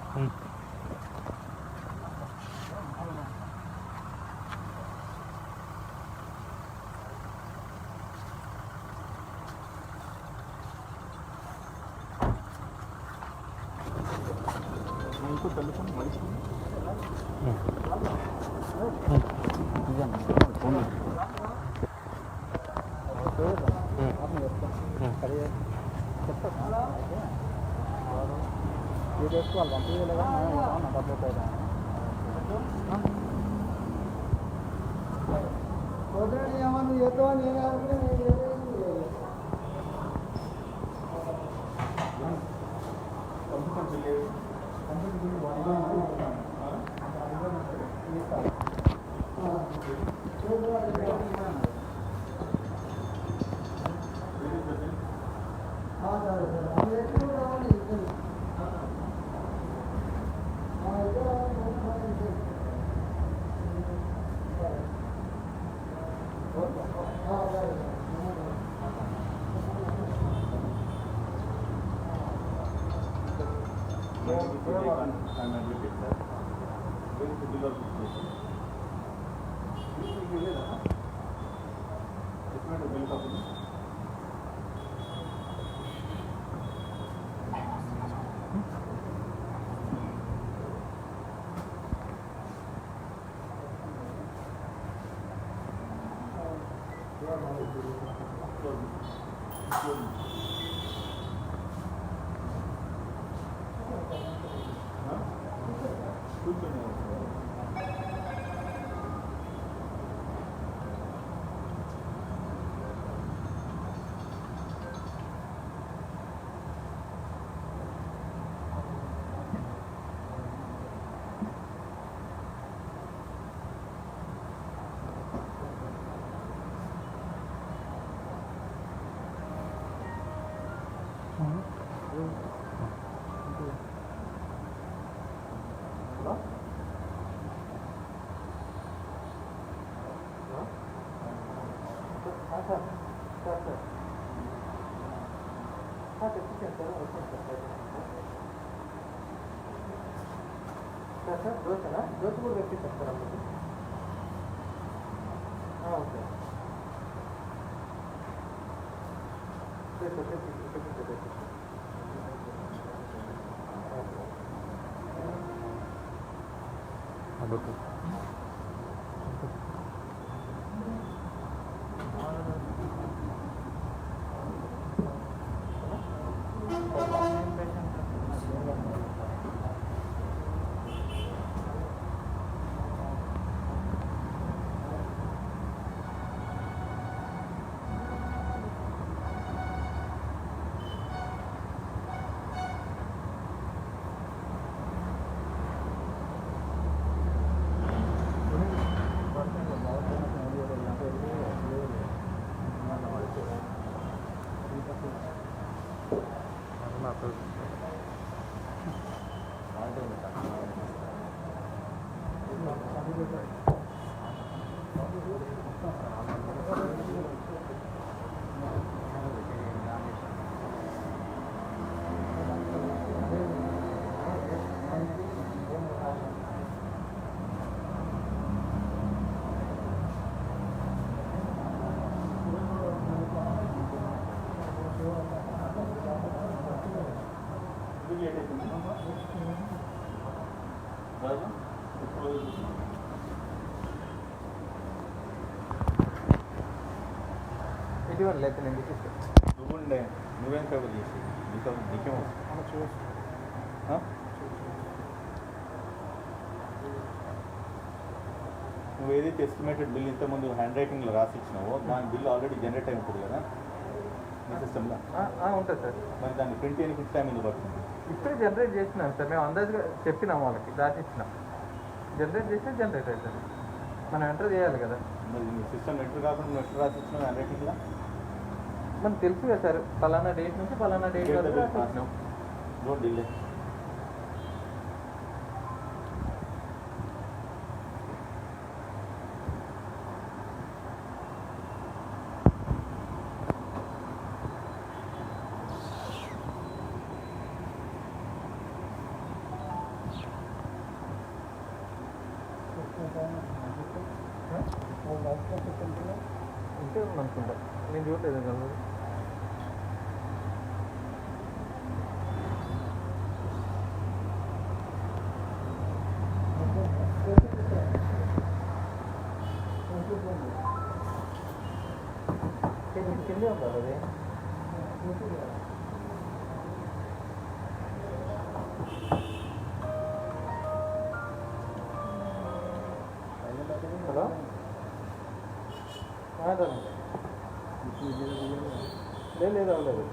ये देखो अल्बम पे लगा ना डब्बे पे उधर नहीं हमारे ये तो नहीं है जोधपुर व्यक्ति सकता है हाँ ओके ఇటీవల లేకపోతే నేను చూపిస్తాను నువ్వేం కవర్ చేసి నీకేమో నువ్వు ఏదైతే ఎస్టిమేటెడ్ బిల్ ఇంతకుముందు హ్యాండ్ రైటింగ్లో రాసి ఇచ్చినావో దాని బిల్ ఆల్రెడీ జనరేట్ అయి ఉంటుంది కదా మీ సిస్టమ్లో ఉంటుంది సార్. మరి దాన్ని ప్రింట్ చేయడానికి టైం ఎందుకు పడుతుంది? ఇప్పుడే జనరేట్ చేసినాం సార్, మేము అందరికీ చెప్పినాం, వాళ్ళకి రాసి ఇచ్చినాం, జనరేట్ చేస్తే జనరేట్ అవుతుంది, మనం ఎంటర్ చేయాలి కదా. మరి మీ సిస్టమ్ ఎంటర్ కాకుండా నువ్వు ఎట్లా రాసి ఇచ్చినావు హ్యాండ్ రైటింగ్లో? మనకు తెలుసు కదా సార్, ఫలానా డేట్ నుంచి ఫలానా డేట్ వరకు రాసి ఇచ్చినాం. Don't delay. ఇంతే అనుకుంటా, నేను చూడలేదు కదా. కిందే ఉండాలి అది. హలో లేదు అవ్వలేదు.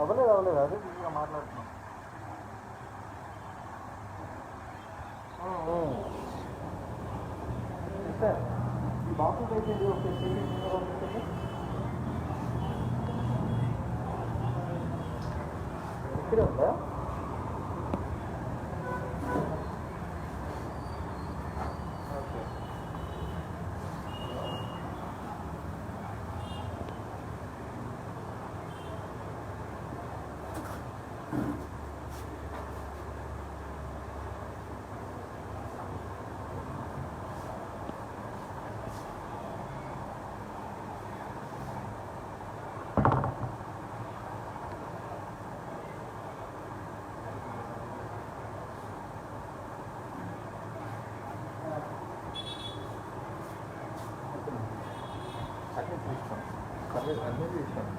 అవ్వలేదు అదే మాట్లాడుతున్నాం. సార్ ఈ బాక్స్ అయితే ఇక్కడే ఉందా? అన్నీ తీసుకోండి.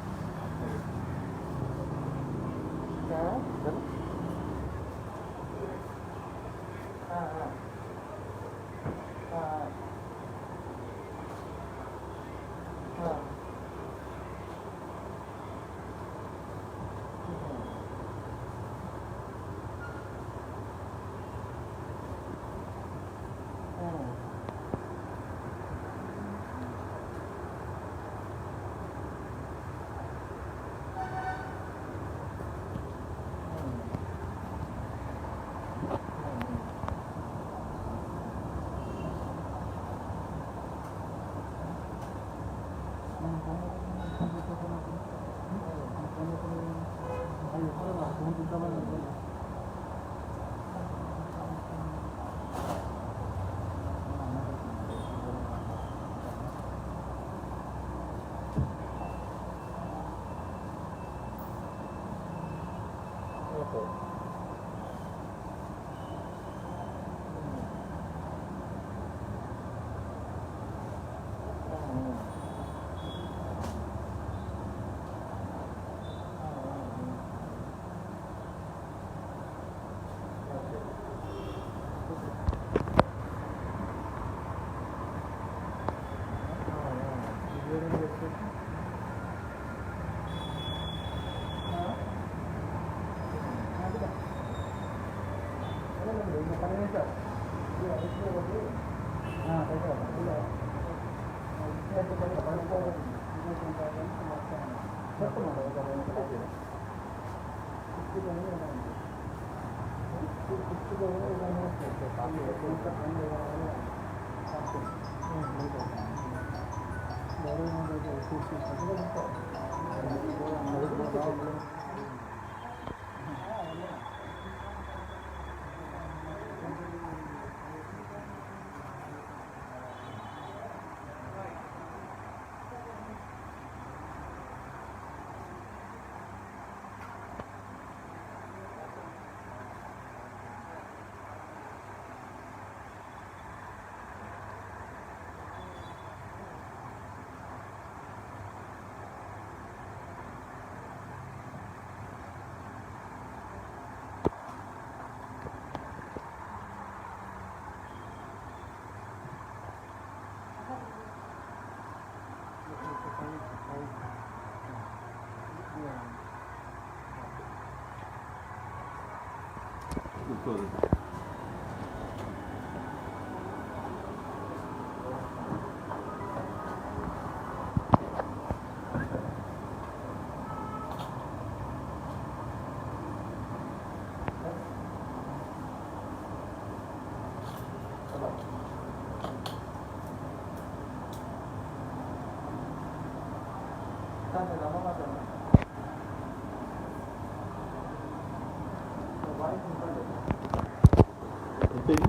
ఎంత ఇది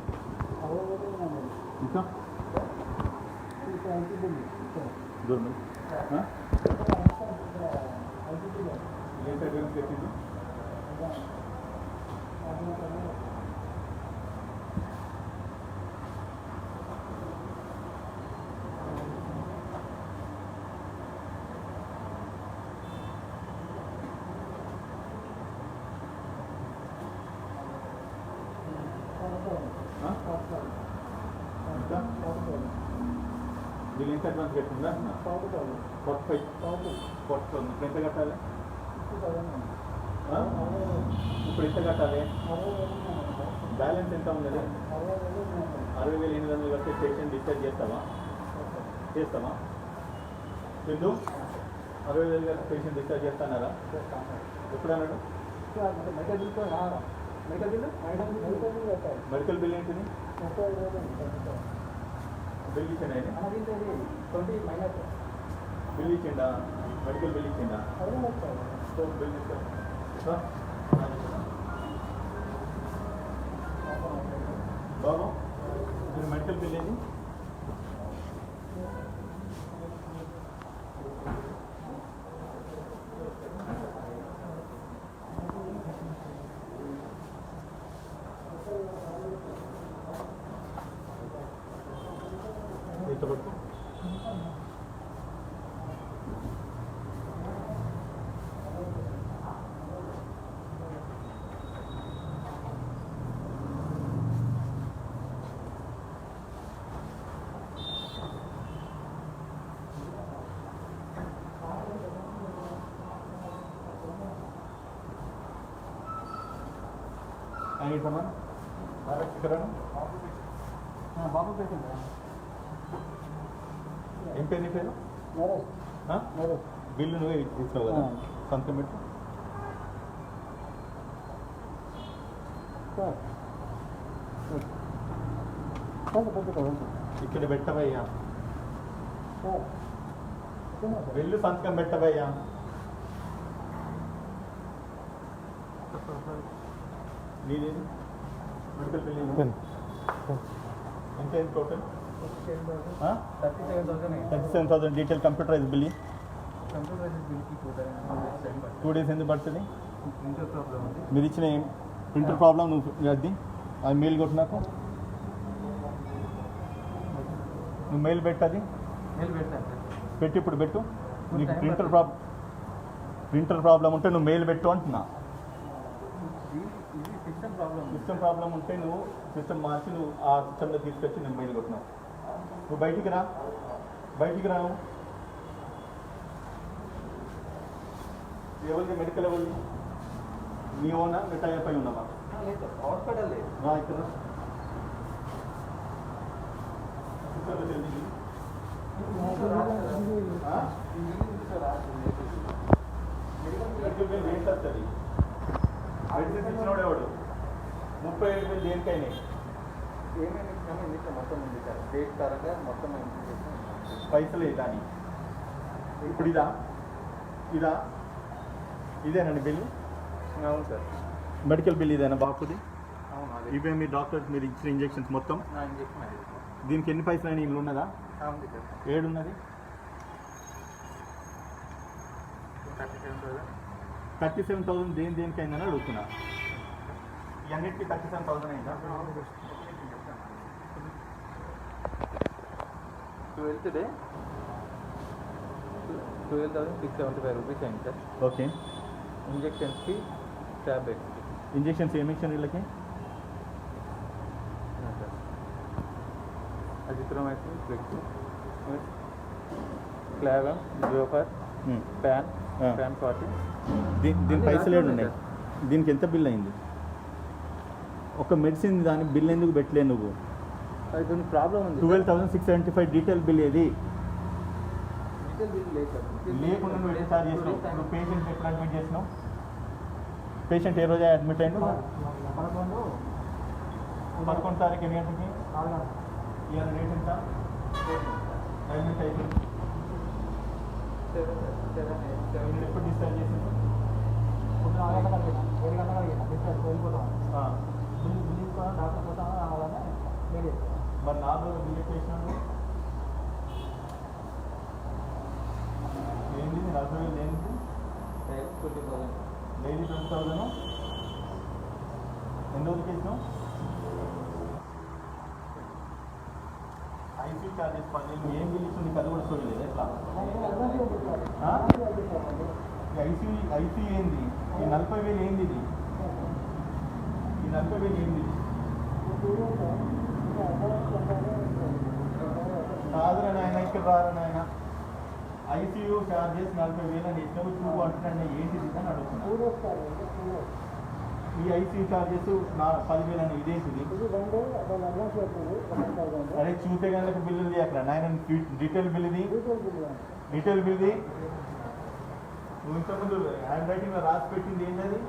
ఇంకా దూరం ఏం సర్టిఫికేట్ పెట్టింది వీళ్ళు ఎంత అడ్వాన్స్ కట్టిందా 45 ఇప్పుడు ఎంత కట్టాలి ఇప్పుడు ఎంత కట్టాలి బ్యాలెన్స్ ఎంత ఉంది 60,800 కడితే పేషెంట్ డిశ్చార్జ్ చేస్తామా బిందు 60,000 కడితే పేషెంట్ డిశ్చార్జ్ చేస్తానారా ఎప్పుడు అన్నాడు మెడికల్ బిల్ ఏంటిది బిల్ ఇచ్చిండా బిల్ ఇచ్చిండా మెడికల్ బిల్ ఇచ్చిండా బిల్ బాబు మీరు మెడికల్ బిల్ ఏంటి ఇష్టపడుతుంది आई सामान बाबू पेशेंट ఏం పేరు నీ పేరు బిల్లు నువ్వే ఇస్తావు కదా సంతకం పెట్టు ఇక్కడ పెట్టవయ్యా బిల్లు సంతకం పెట్టవయ్యా నీదేది మెడికల్ బిల్ ఎంత total 37,000 detail computerise bill 2 days ఎందుకు పడుతుంది మీరు ఇచ్చిన ప్రింటర్ ప్రాబ్లం నువ్వు అది మెయిల్ కొట్టు నాకు నువ్వు మెయిల్ పెట్టది పెట్టి ఇప్పుడు పెట్టు నీకు ప్రింటర్ ప్రాబ్లం ఉంటే నువ్వు మెయిల్ పెట్టు అంటున్నా సిస్టమ్ ప్రాబ్లం ఉంటే నువ్వు సిస్టమ్ మార్చి నువ్వు ఆ సిస్టంలో తీసుకొచ్చి నేను మెయిల్ కొట్టినావు నువ్వు బయటికి రా నువ్వు ఎవరికి మెడికల్ ఎవరు నీ ఓనా మీ టైప్ అయి ఉన్నావా హాస్పిటల్ రా ఇక్కడ మెడికల్ బిల్ ఏంటి వస్తుంది మెడిసిన్స్ ఇచ్చినోడేవాడు 37,000 దేనికైనా ఏమేమి మొత్తం ఉంది సార్ డేట్ పరంగా మొత్తం పైసలు దాని ఇప్పుడు ఇదేనండి బిల్లు అవును సార్ మెడికల్ బిల్ ఇదేనా బాపుది అవును ఇవే మీ డాక్టర్స్ మీరు ఇచ్చిన ఇంజెక్షన్స్ మొత్తం దీనికి ఎన్ని పైసలు అయినా ఇంట్లో ఉన్నదా అవును సార్ ఏడున్నది 37,000 దేనికైందని అడుగుతున్నా ఇవన్నిటికీ 37,000 అయిందా 12th day 12,675 rupees అయింది సార్ ఓకే ఇంజెక్షన్స్కి ట్యాబ్లెట్స్ ఇంజెక్షన్స్ ఏమి ఇచ్చాను వీళ్ళకి అజిత్రోమైసిన్ ఫ్లెక్స్ క్లావమ్ జోఫర్ ప్యాన్ 40 దీని పైసలు ఏడు ఉన్నాయి దీనికి ఎంత బిల్ అయింది ఒక మెడిసిన్ దాని బిల్ ఎందుకు పెట్టలేదు నువ్వు దీనికి ప్రాబ్లం ఉంది 12,675 డీటెయిల్ బిల్ ఏది లేకుండా నువ్వు ఎన్ని సార్లు చేసినావు నువ్వు పేషెంట్ ఎప్పుడు అడ్మిట్ చేసినావు పేషెంట్ ఏ రోజు అడ్మిట్ అయింది 11 తారీఖు ఎన్ని గంటలకి ఇవాళ రేట్ ఎంత అడ్మిట్ అయింది ఎప్పుడు డిశ్చార్జ్ చేసింది మరి 4 రోజులు బిల్ చేసినాను ఏంటి 40,000 ఏంటి డైలీ 20,000 ఎన్ని రోజులకి వేసినావు ఐసీ చార్జెస్ 10,000 ఏం బిల్ ఇస్తుంది నీకు అది కూడా చూడలేదు ఎట్లా ఐసీ ఏంది ఈ 40,000 ఏంది ఇది ఈ 40,000 ఏంది కాదురా నాయన ఇక్కడ రారా నాయన ఐసీయూ చార్జెస్ 40,000 అని ఇచ్చినవి చూపు అంటున్నాను ఏంటిది అని అడుగుతున్నాను ఈ ఐసీయూ చార్జెస్ 10,000 అని ఇదేంటిది అరే చూసే గంటలకు బిల్లులు చేయక్కడ నాయన డీటెయిల్ బిల్ ఇది డీటెయిల్ బిల్ది నువ్వు ఇంతకుముందు హ్యాండ్ రైటింగ్లో రాసి పెట్టింది ఏంటది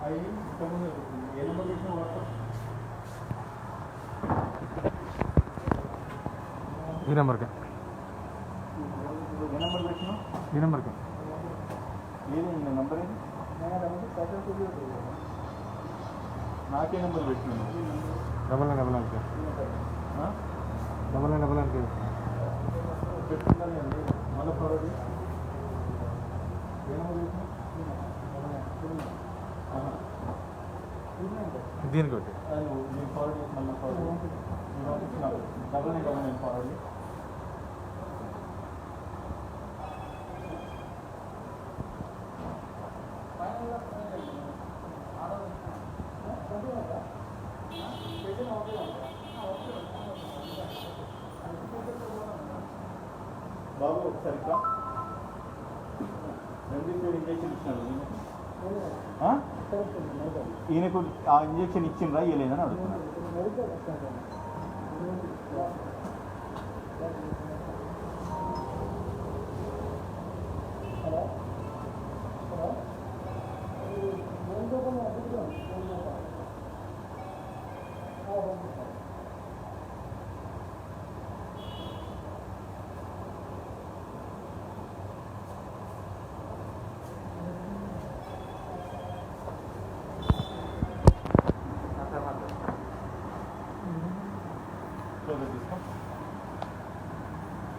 అవి ఇంతకుముందు ఏ నెంబర్ పెట్టిన వాట్సాప్ ఈ నెంబర్కి ఏ నెంబర్ పెట్టినా ఈ నెంబర్కి ఏది నెంబర్ ఏది నాకే నెంబర్ పెట్టినాను డబల్ నైన్ పెట్టుకున్నాను మళ్ళీ ఫార్వర్డ్ ఏ నెంబర్ పెట్టినా దీనికి ఒకటి నేను ఫార్వర్డ్ చేసి మళ్ళీ ఫార్వర్డ్ డబల్ నేను ఫార్వర్డ్ బాబు ఒకసారి రెమ్డెసివిర్ ఇంజెక్షన్ ఇచ్చినాడు ఈయనకు ఆ ఇంజెక్షన్ ఇచ్చిండ్రా ఇవ్వలేదని అడుగుతున్నాడు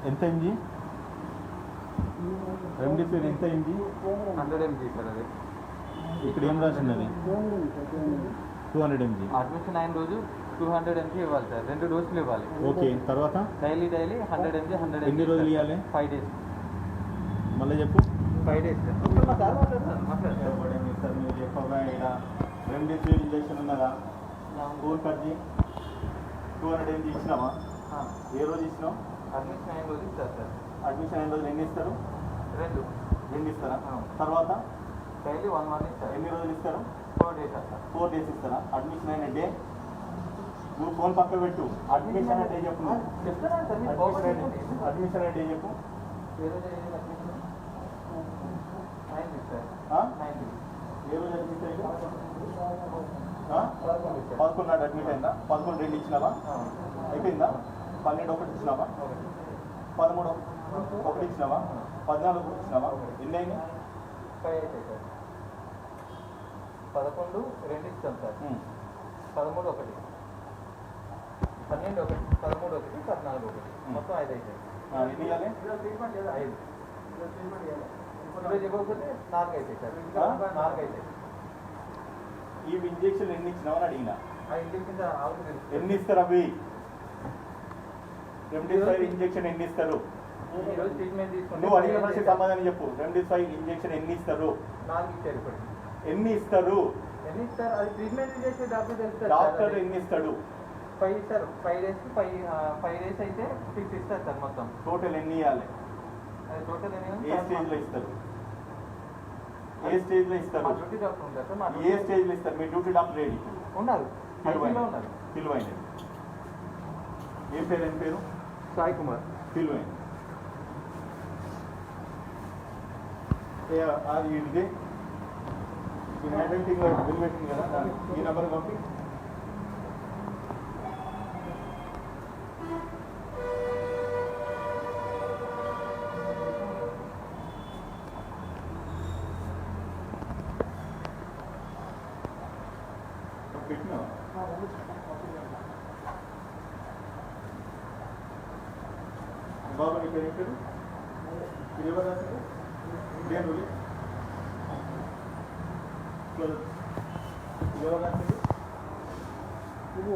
ఎంత ఎంజీ రెమ్డెసివిర్ ఎంత ఎంజీ 100 mg సార్ అది ఇక్కడ ఏం రాసింది 200 mg అడ్మిషన్ అయిన రోజు 200 mg ఇవ్వాలి సార్ 2 డోసులు ఇవ్వాలి ఓకే తర్వాత డైలీ 100 mg 100 ఎన్ని రోజులు ఇవ్వాలి 5 days మళ్ళీ చెప్పు 5 days సార్ మీరు చెప్పగా ఇక్కడ రెమ్డెసివిర్ ఇంజెక్షన్ ఉన్నదా ఫోన్ కట్ చేయి 200 mg ఇచ్చినావా ఏ రోజు ఇచ్చినావు అడ్మిషన్ అయిన రోజు ఇస్తారు సార్ అడ్మిషన్ అయిన రోజులు ఎన్ని ఇస్తారు 2 ఇస్తారా తర్వాత డైలీ 1 ఇస్తారు ఎన్ని రోజులు ఇస్తారు 4 days సార్ 4 days ఇస్తారా అడ్మిషన్ అయిన డే నువ్వు ఫోన్ పక్క పెట్టు అడ్మిషన్ అయిన డే చెప్పు చెప్తున్నాను సార్ అడ్మిషన్ అయిన డే చెప్పు ఏ రోజు అడ్మిషన్ 9 సార్ 9 ఏ రోజు అడ్మిట్ అయిందా 11 నాడు అడ్మిట్ అయిందా 11 2 ఇచ్చినావా అయిపోయిందా 12 1 ఇచ్చినావా 13 1 ఇచ్చినావా 14 1 ఇచ్చినావా ఎన్ని అయినాయి 5 అయితే సార్ 11 2 ఇస్తాం సార్ 13 1 12 1 13 1 14 1 మొత్తం 5 అయితే ఎన్ని ఇవ్వాలి ట్రీట్మెంట్ లేదా 5 ఈరోజు ఇవ్వకపోతే 4 అయితే సార్ 4 అయితే ఈ ఇంజెక్షన్ ఎన్ని ఇచ్చినావని అడిగినా ఆ ఇంజెక్షన్ ఆల్రెడీ ఎన్ని ఇస్తారు అవి రెమ్డెసివిర్ ఇంజెక్షన్ ఎన్ని ఇస్తారు ఈరోజు ట్రీట్మెంట్ నువ్వు అడిగిన ప్రశ్న సమాధానం చెప్పు రెమ్డెసివిర్ ఇంజెక్షన్ ఎన్ని ఇస్తారు 4 ఇచ్చారు ఇప్పటికి ఎన్ని ఇస్తారు ఎన్ని ఇస్తారు అది ట్రీట్మెంట్ చేసే డాక్టర్ తెలుస్తారు డాక్టర్ ఎన్ని ఇస్తాడు 5 ఇస్తారు 5 డేస్కి 5 డేస్ అయితే 6 ఇస్తారు సార్ మొత్తం టోటల్ ఎన్ని ఇవ్వాలి అది టోటల్ ఏ స్టేజ్లో ఇస్తారు ఏ స్టేజ్లో ఇస్తారు డ్యూటీ డాక్టర్ ఉంటారు సార్ మా ఏ స్టేజ్లో ఇస్తారు మీ డ్యూటీ డాక్టర్ రెడీ ఉన్నారు ఐసీలో ఉన్నారు పిలువైంది ఏ పేరు ఏం పేరు సాయి కుమార్ పిలువైంది అది ఇది ఈ హ్యాండ్ రైటింగ్ బిల్ పెట్టింది కదా ఈ నెంబర్ పంపి ఇచ్చినావా? బాబు నీ పేరు ఏం పేరు? ఇది ఎవరు రాశారు? ఇదేం రూలి? ఇది ఎవరు రాశారు? ఇది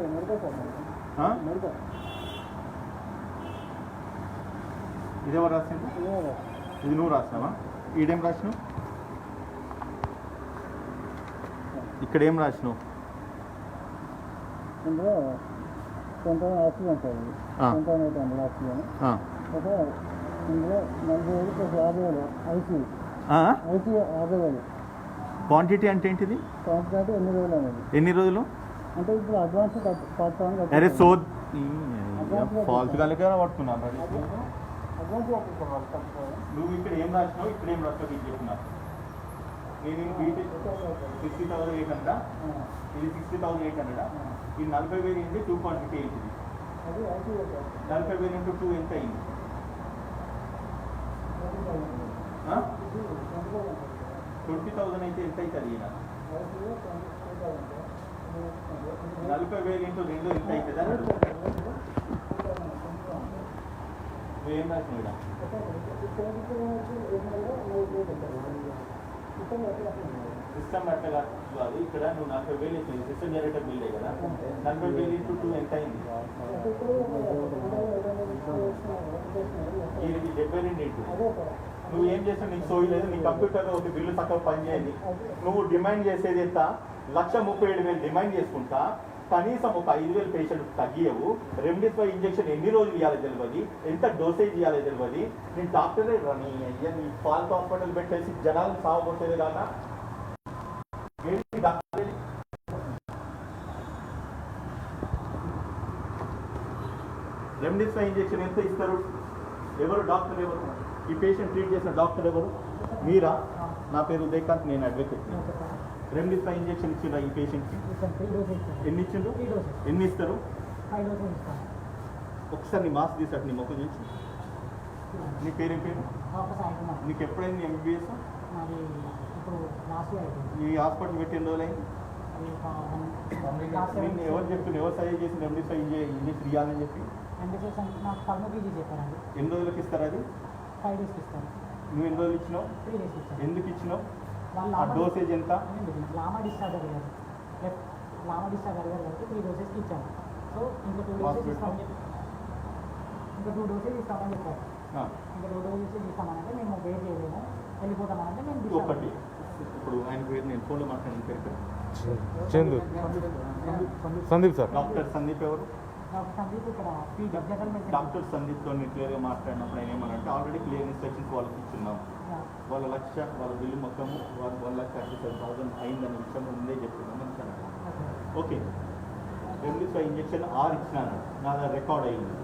ఎవరు రాసింది? ఇది నువ్వు రాసినావా? ఈడేం రాసినావు? ఇక్కడ ఏం రాసినావు? ఇందులో 20 యాక్సిడెంట్ అయింది. 20 యాక్సిడెంట్ అయితే ఇందులో 40,000 ప్లస్ 50,000 ఐసీ 50,000. క్వాంటిటీ అంటే ఏంటిది? క్వాంటిటీ అంటే 8 రోజులు అనేది. ఎన్ని రోజులు అంటే ఇప్పుడు అడ్వాన్స్ కట్టాను. అరే సో ఫాల్స్ కలిగా పడుతున్నా. అడ్వాన్స్ నువ్వు ఇక్కడ ఏం రాసినావు, ఇక్కడ ఏం రాసినావు నీకు చెప్తున్నా. నేను బీటెక్ 60,800, ఇది 60,800. ఈ 40,000 ఏంటి? 2 క్వాంటిటీ ఏంటిది? 40,000 × 2 ఎంత అయింది? 20,000 అయితే ఎంత అవుతుంది? ఈయన 40,000 × 2 ఎంత అవుతుంది అని నువ్వేం రాసినావు? సిస్టమ్ అట్లా కాదు. ఇక్కడ నువ్వు 40,000 ఇచ్చింది. సిస్టమ్ జనరేటర్ బిల్డే కదా. 40,000 × 2 ఎంత అయింది? ఇది 72 ఏంటి? నువ్వు ఏం చేస్తావు? నీకు సోయి లేదు. నీ కంప్యూటర్లో ఒక బిల్లు తక్కువ పనిచేయండి. నువ్వు డిమాండ్ చేసేది ఎంత? 1,37,000 డిమాండ్ చేసుకుంటా. కనీసం ఒక 5,000 పేషెంట్ తగ్గియవు. రెమ్డెసివిర్ ఇంజెక్షన్ ఎన్ని రోజులు ఇవ్వాలి తెలియదు, ఎంత డోసేజ్ ఇవ్వాలి తెలియదు. నేను డాక్టరే రాని అయ్యా నీ ఫాల్స్ హాస్పిటల్ పెట్టేసి జనాలు సాగుపోతుంది కాక రెమ్డెసివిర్ ఇంజెక్షన్ ఎంత ఇస్తారు? ఎవరు డాక్టర్? ఎవరు ఈ పేషెంట్ ట్రీట్ చేసిన డాక్టర్? ఎవరు? మీరా? నా పేరు ఉదయకాంత్, నేను అడ్వకేట్. రెమ్డెసివిర్ ఇంజెక్షన్ ఇచ్చిండ్రా ఈ పేషెంట్కి? ఎన్ని ఇచ్చిండ్రు? ఎన్ని ఇస్తారు? ఒకసారి నీ మాస్క్ తీసాడు, నీ ముఖం చూసి. నీ పేరేం పేరు? నీకు ఎప్పుడైంది ఎంబీబీఎస్? ఈ హాస్పిటల్ పెట్టి ఎన్ని రోజులు అయింది? నేను ఎవరు చెప్తున్నా, ఎవరు సజెస్ట్ చేసి రెమ్డెసివిర్ ఇంజెక్షన్ ఇవ్వాలని చెప్పి? ఎన్ని రోజులకి ఇస్తారు అది? 5 డేస్కి ఇస్తారు. నువ్వు ఎన్ని రోజులు ఇచ్చినావు? 3 డేస్కి ఇస్తాను. ఎందుకు ఇచ్చినావు? ఆ డోసేజ్ ఎంత? లామా డిశ్చార్జ్ అడిగారు. లామా డిశ్చార్జ్ అడిగారు కాబట్టి 3 డోసెస్కి ఇచ్చాను. సో ఇంకా 2 డోసెస్ ఇస్తామని చెప్పి ఇంకా 2 డోసెస్ ఇస్తామని చెప్పారు. ఇంకా 2 డోసెస్ ఇస్తామనంటే మేము వెయిట్ చేయలేము, వెళ్ళిపోతామనంటే మేము ఒకటి. ఇప్పుడు ఆయన పేరు నేను ఫోన్లో మాట్లాడిన పేరు చందు సందీప్ సార్. డాక్టర్ సందీప్ ఎవరు? డాక్టర్ సందీప్ ఇక్కడ డాక్టర్ సందీప్తో నేను క్లియర్గా మాట్లాడినప్పుడు ఆయన ఏమనంటే ఆల్రెడీ క్లియర్ ఇన్స్ట్రక్షన్స్ వాళ్ళకి ఇస్తున్నాం. వాళ్ళ లక్ష వాళ్ళ బిల్లు మొత్తము 1,37,000 అయిందనే విషయం ముందే చెప్తున్నాం అని. ఓకే, రెమ్డెసివిర్ ఇంజెక్షన్ 6 ఇచ్చినాను, నా దగ్గర రికార్డ్ అయ్యింది.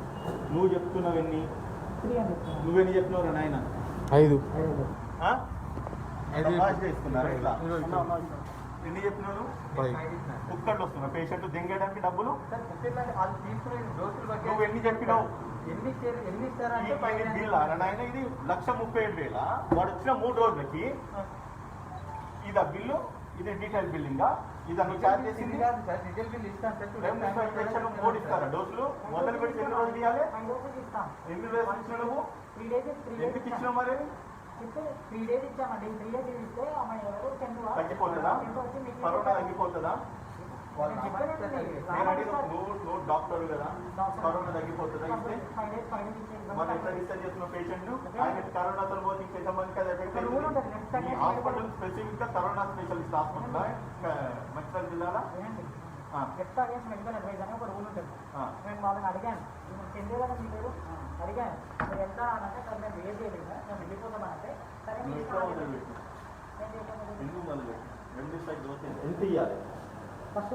నువ్వు చెప్తున్నావెన్ని? నువ్వెన్ని చెప్తున్నావు నాయన? 5 ఇస్తున్నారా? ఇట్లా ఎన్ని చెప్పినావు? కుక్కర్లు వస్తున్నా పేషెంట్ దింగడానికి డబ్బులు నువ్వు ఎన్ని చెప్పినావు? బిల్ ఆయన ఇది 1,37,000. వాడు వచ్చిన 3 రోజులకి ఇదా బిల్లు? ఇది డీటెయిల్ బిల్లింగ్? ఇది నువ్వు ఛార్జ్ చేసింది? ఇంజెక్షన్ 3 ఇస్తారా డోసులు? మొదలు పెట్టి ఎన్ని రోజులు ఇవ్వాలి? ఎన్ని రోజులు ఇచ్చినావు నువ్వు? ఎందుకు ఇచ్చినావు మరి? 3 డేస్ ఇచ్చామండి. 3 డేస్ ఇస్తే తగ్గిపోతుందా? కరోనా తగ్గిపోతుందా? నువ్వు డాక్టర్ కదా, కరోనా తగ్గిపోతుందా ఇస్తే? మనం ఎట్లా డిశ్చార్జ్ చేస్తున్నావు పేషెంట్? ఆయన కరోనాతో పోతే ఇంకెంతమంది కదా ఎఫెక్ట్ అయింది? హాస్పిటల్ స్పెసిఫిక్గా కరోనా స్పెషలిస్ట్ హాస్పిటల్ మంచిర్యాల జిల్లాలో మెడికల్ అడ్వైజ్ అని ఒక రూల్ ఉంటుంది. నేను వాళ్ళని అడిగాను, చెందే కదా మీ పేరు అడిగాను, మీరు ఎంత అంటే సార్ మేము వేర్ చేయలేదు, మేము వెళ్ళిపోతామంటే సరే ఎంత ఇవ్వాలి? ఫస్ట్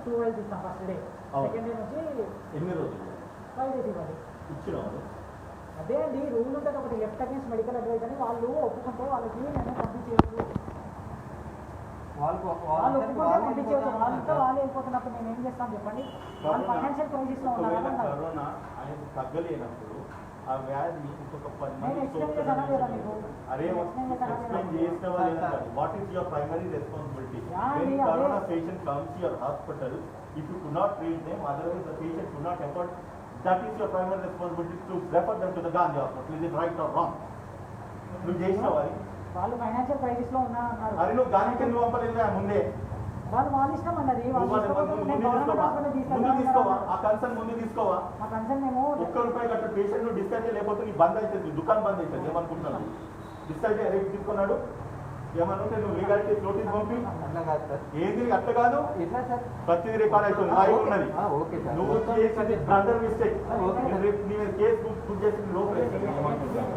2 వైజ్ ఇస్తాం. ఫస్ట్ డే, సెకండ్ డే నుంచి ఎన్ని రోజులు? 5 డేస్ ఇవ్వాలి. ఇచ్చినావు? అదే అండి రూల్ ఉంటుంది ఒకటి, లెఫ్ట్ అగేన్స్ట్ మెడికల్ అడ్వైజ్ అని. వాళ్ళు ఒప్పుకుంటే వాళ్ళకి నేను పంపించేయచ్చు, వాళ్ళు ఒప్పుకుంటే పంపించేయచ్చు. వాళ్ళతో వాళ్ళు వెళ్ళిపోతున్నప్పుడు నేను ఏం చేస్తాను చెప్పండి? వాళ్ళు ఫైనాన్షియల్ క్రైసిస్లో ఉన్నారు. కరోనా ఆయన తగ్గలేనప్పుడు ఆ వ్యాధి ఇంకొక 10 నేను మంది explain చేశానా లేదా మీకు? అరే Explain చేశానా ఎక్స్ప్లెయిన్ లేదా? చేసిన వాళ్ళు what is your primary responsibility Yeah, when yeah, corona yeah. patient comes to your hospital, if you could not treat them, otherwise the patient could not afford, that is your primary responsibility to refer them to the Gandhi hospital. Is it right or wrong? నువ్వు చేసినావు అది వాళ్ళు financial crisis లో ఉన్నా అన్నారు. అది నువ్వు గాంధీకి ఎందుకు పంపలేదు ముందే వాళ్ళు ఇష్టం అన్నది. నువ్వు వాళ్ళు వాళ్ళ ఇష్టం ముందు నేను గవర్నమెంట్ హాస్పిటల్ ముందు తీసుకోవా తీసుకెళ్తాను. ఆ కన్సర్న్ ముందు తీసుకోవా మా కన్సర్న్ మేము ₹1 కట్టు పేషెంట్ నువ్వు డిశ్చార్జ్ లేకపోతే నీ బంద్ అవుతుంది దుకాణం బంద్ అవుతుంది ఏమనుకుంటున్నావు డిశ్చార్జ్ రేపు తీసుకున్నాడు ఏమనుంటే నువ్వు లీగాలిటీ నోటీస్ పంపి అట్లా కాదు సార్. ఏంది అట్లా కాదు ఎట్లా సార్? ప్రతిదీ రికార్డ్ అవుతుంది లైవ్ ఉన్నది ఓకే సార్. నువ్వు చేసింది బ్లండర్ మిస్టేక్ రేపు నీ మీద కేసు బుక్ చేసి లోపల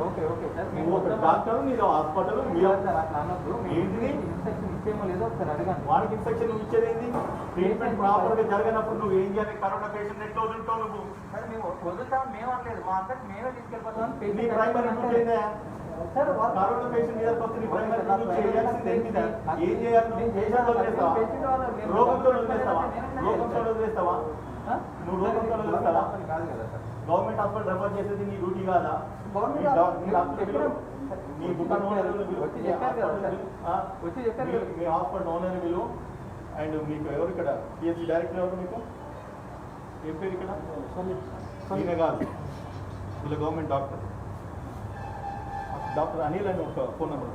ఓకే ఓకే సార్. నువ్వు ఒక డాక్టర్ నీది హాస్పిటల్ మీరు సార్ అట్లా అనొద్దు. ఏంటిది? ఇన్స్ట్రక్షన్ ఇచ్చేమో లేదో ఒకసారి అడగండి. వాడికి ఇన్ఫెక్షన్ నువ్వు ఇచ్చేది ఏంది ట్రీట్మెంట్ ప్రాపర్ గా జరగనప్పుడు నువ్వు ఏం చేయాలి కరోనా పేషెంట్ ఎట్లా వదులుతావు నువ్వు సార్ మేము వదులుతాం మేము అనలేదు. మా అంతటి మేమే తీసుకెళ్ళిపోతాం. నీ ప్రైమరీ డ్యూటీ ఏందా సార్ కరోనా పేషెంట్ మీద వస్తే నీ ప్రైమరీ డ్యూటీ చేయాల్సింది ఏంటిదా ఏం చేయాలి నువ్వు పేషెంట్ వదిలేస్తావా రోగంతో వదిలేస్తావా రోగంతో వదిలేస్తావా నువ్వు రోగంతో వదిలేస్తావా కాదు కదా సార్. గవర్నమెంట్ హాస్పిటల్ రెఫర్ చేసేది నీ డ్యూటీ కాదా నీ దుకాణం వచ్చి చెప్పారు కదా సార్. వచ్చి చెప్పారు కదా. మీ హాస్పిటల్ ఓనర్ విలు అండ్ మీకు ఎవరు ఇక్కడ పిఎస్సి డైరెక్టర్ ఎవరు మీకు ఏం పేరు ఇక్కడ ఈయన కాదు వీళ్ళ గవర్నమెంట్ డాక్టర్ డాక్టర్ అనిల్ అని ఒక ఫోన్ నెంబర్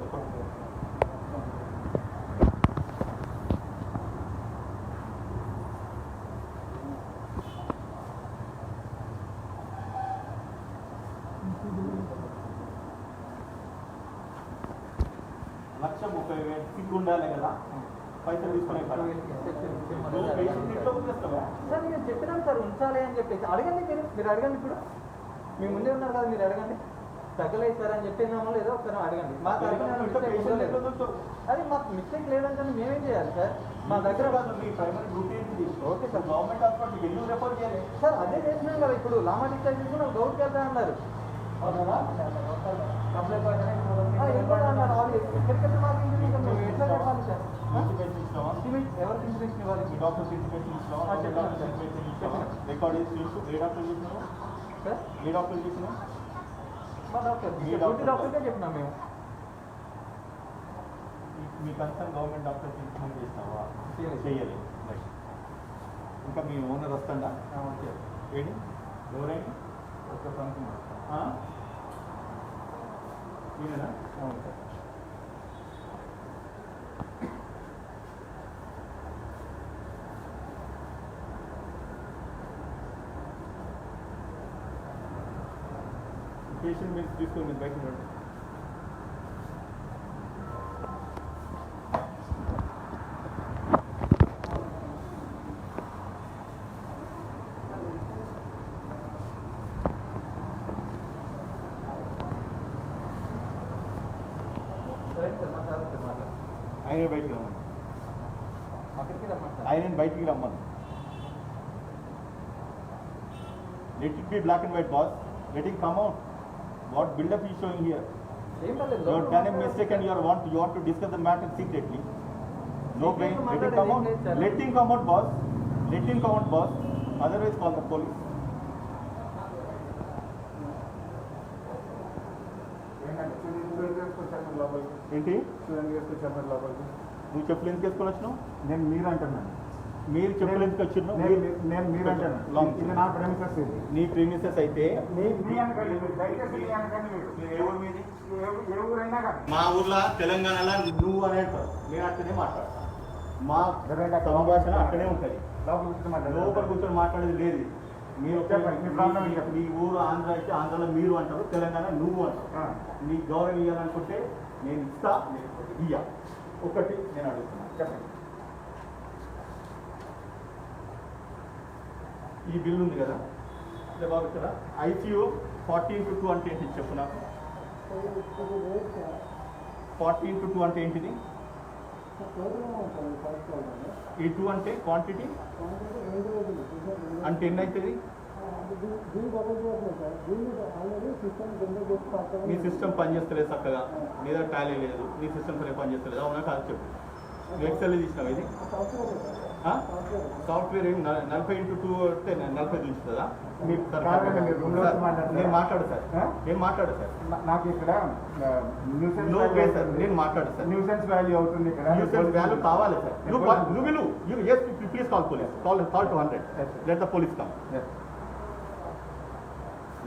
₹1,30,000 సిగ్గు ఉండాలి కదా పైసలు తీసుకునే కదా నువ్వు పేషెంట్ ఎట్లా వదిలేస్తావా సార్ నేను చెప్పినాను సార్ ఉంచాలి అని చెప్పేసి అడగండి మీరు అడగండి ఇప్పుడు మీ ముందే ఉన్నారు కదా మీరు అడగండి తగ్గలేదు సార్ అని చెప్పినామో లేదో ఒకసారి అడగండి మా తరఫున అది మాకు మిస్టేక్ లేదంటే మేమేం చేయాలి సార్ మా దగ్గర మీ ప్రైమరీ డ్యూటీ ఏంటిది ఓకే సార్ గవర్నమెంట్ హాస్పిటల్ ఎందుకు రెఫర్ చేయాలి సార్ అదే చేసినాం కదా ఇప్పుడు లామా డిశ్చార్జ్ చేసుకుని గౌట్ వెళ్తా అన్నారు అన్నారు ఎక్కడికెళ్తే మాకు ఇంకా మేము ఎట్లా చెప్పాలి సార్ ఇంటిమేషన్ ఇస్తావా ఎవరికి ఇన్ఫర్మేషన్ ఇవ్వాలి మీ డాక్టర్స్ ఇంటిమేషన్ ఇస్తావా రికార్డ్ చేసి చూసు ఏ డాక్టర్ చూసినావు సార్ ఏ డాక్టర్ చూసినావు మా డాక్టర్ మీ డ్యూటీ డాక్టర్కే చెప్పినాం మేము మీ కన్సర్న్ గవర్నమెంట్ డాక్టర్స్ ఇంప్లిమెంట్ చేసినావా చేయలేదు రైట్ ఇంకా మీ ఓనర్ వస్తాడా ఓకే ఏడి ఎవరైనా ఒక సంథింగ్ ఈయననా అవును సార్ పేషెంట్ మీరు తీసుకొని మీరు బయట రండి ఆయన బయటికి రమ్మను అక్కడికి రమ్మంటారు ఆయన బయటికి రమ్మను let it be black and white boss let it come out what buildup ఈ షోయింగ్ హియర్ ఏం పర్లేదు you have done a mistake and you want to discuss the matter secretly no pain let him come out let him come out boss let him come out boss otherwise call the police ఏంటి నువ్వు చెప్పులు ఎందుకు వేసుకొని వచ్చినావు నేను మీరు అంటున్నాను మీరు చెప్పులు ఎందుకు వచ్చినావు నేను మీరు అంటున్నాను ఇది నా ప్రెమిసెస్ ఇది నీ ప్రీమిసెస్ అయితే మీ అనకండి మీరు దయచేసి మీ అనకండి మీరు ఏ ఊరు మీది ఏ ఊరైనా కానీ మా ఊర్లో తెలంగాణలో నువ్వు అని అంటారు నేను అట్లనే మాట్లాడతాను మా సంభాషణ అక్కడే ఉంటుంది లోపల కూర్చొని మాట్లాడేది లేదు మీరు చెప్పండి, మీ ప్రాబ్లం ఏంటి చెప్పండి. మీ ఊరు ఆంధ్ర అయితే ఆంధ్రలో మీరు అంటారు తెలంగాణ నువ్వు అంటారు నీకు గౌరవం ఇవ్వాలనుకుంటే నేను ఇస్తా ఇయ్య ఒకటి నేను అడుగుతున్నాను చెప్పండి ఈ బిల్ ఉంది కదా ఇలా బాబు ఇక్కడ ఐసీయూ 14:2 అంటే ఏంటి చెప్పు నాకు 14:2 అంటే ఏంటిది ఈ 2 అంటే క్వాంటిటీ అంటే ఎన్ని అవుతుంది నీ సిస్టమ్ పనిచేస్తలేదు చక్కగా లేదా టాలీ లేదు నీ సిస్టమ్ సరే పనిచేస్తలేదు అవునా కాదు చెప్పు ఎక్సెల్ తీసినావు ఇది సాఫ్ట్వేర్ 40x2 అంటే 40 చూస్తుందా? కాదండి, మీరు room లో వచ్చి మాట్లాడుతున్నారా? నేను మాట్లాడు సార్, నేను మాట్లాడు సార్. నాకు ఇక్కడ No way, sir. నేను మాట్లాడు సార్. న్యూసెన్స్ వాల్యూ అవుతుంది ఇక్కడ. న్యూసెన్స్ వాల్యూ కావాలి సార్. నువ్వు yes, please call police. Call to 100. Yes. Let the police come. Yes.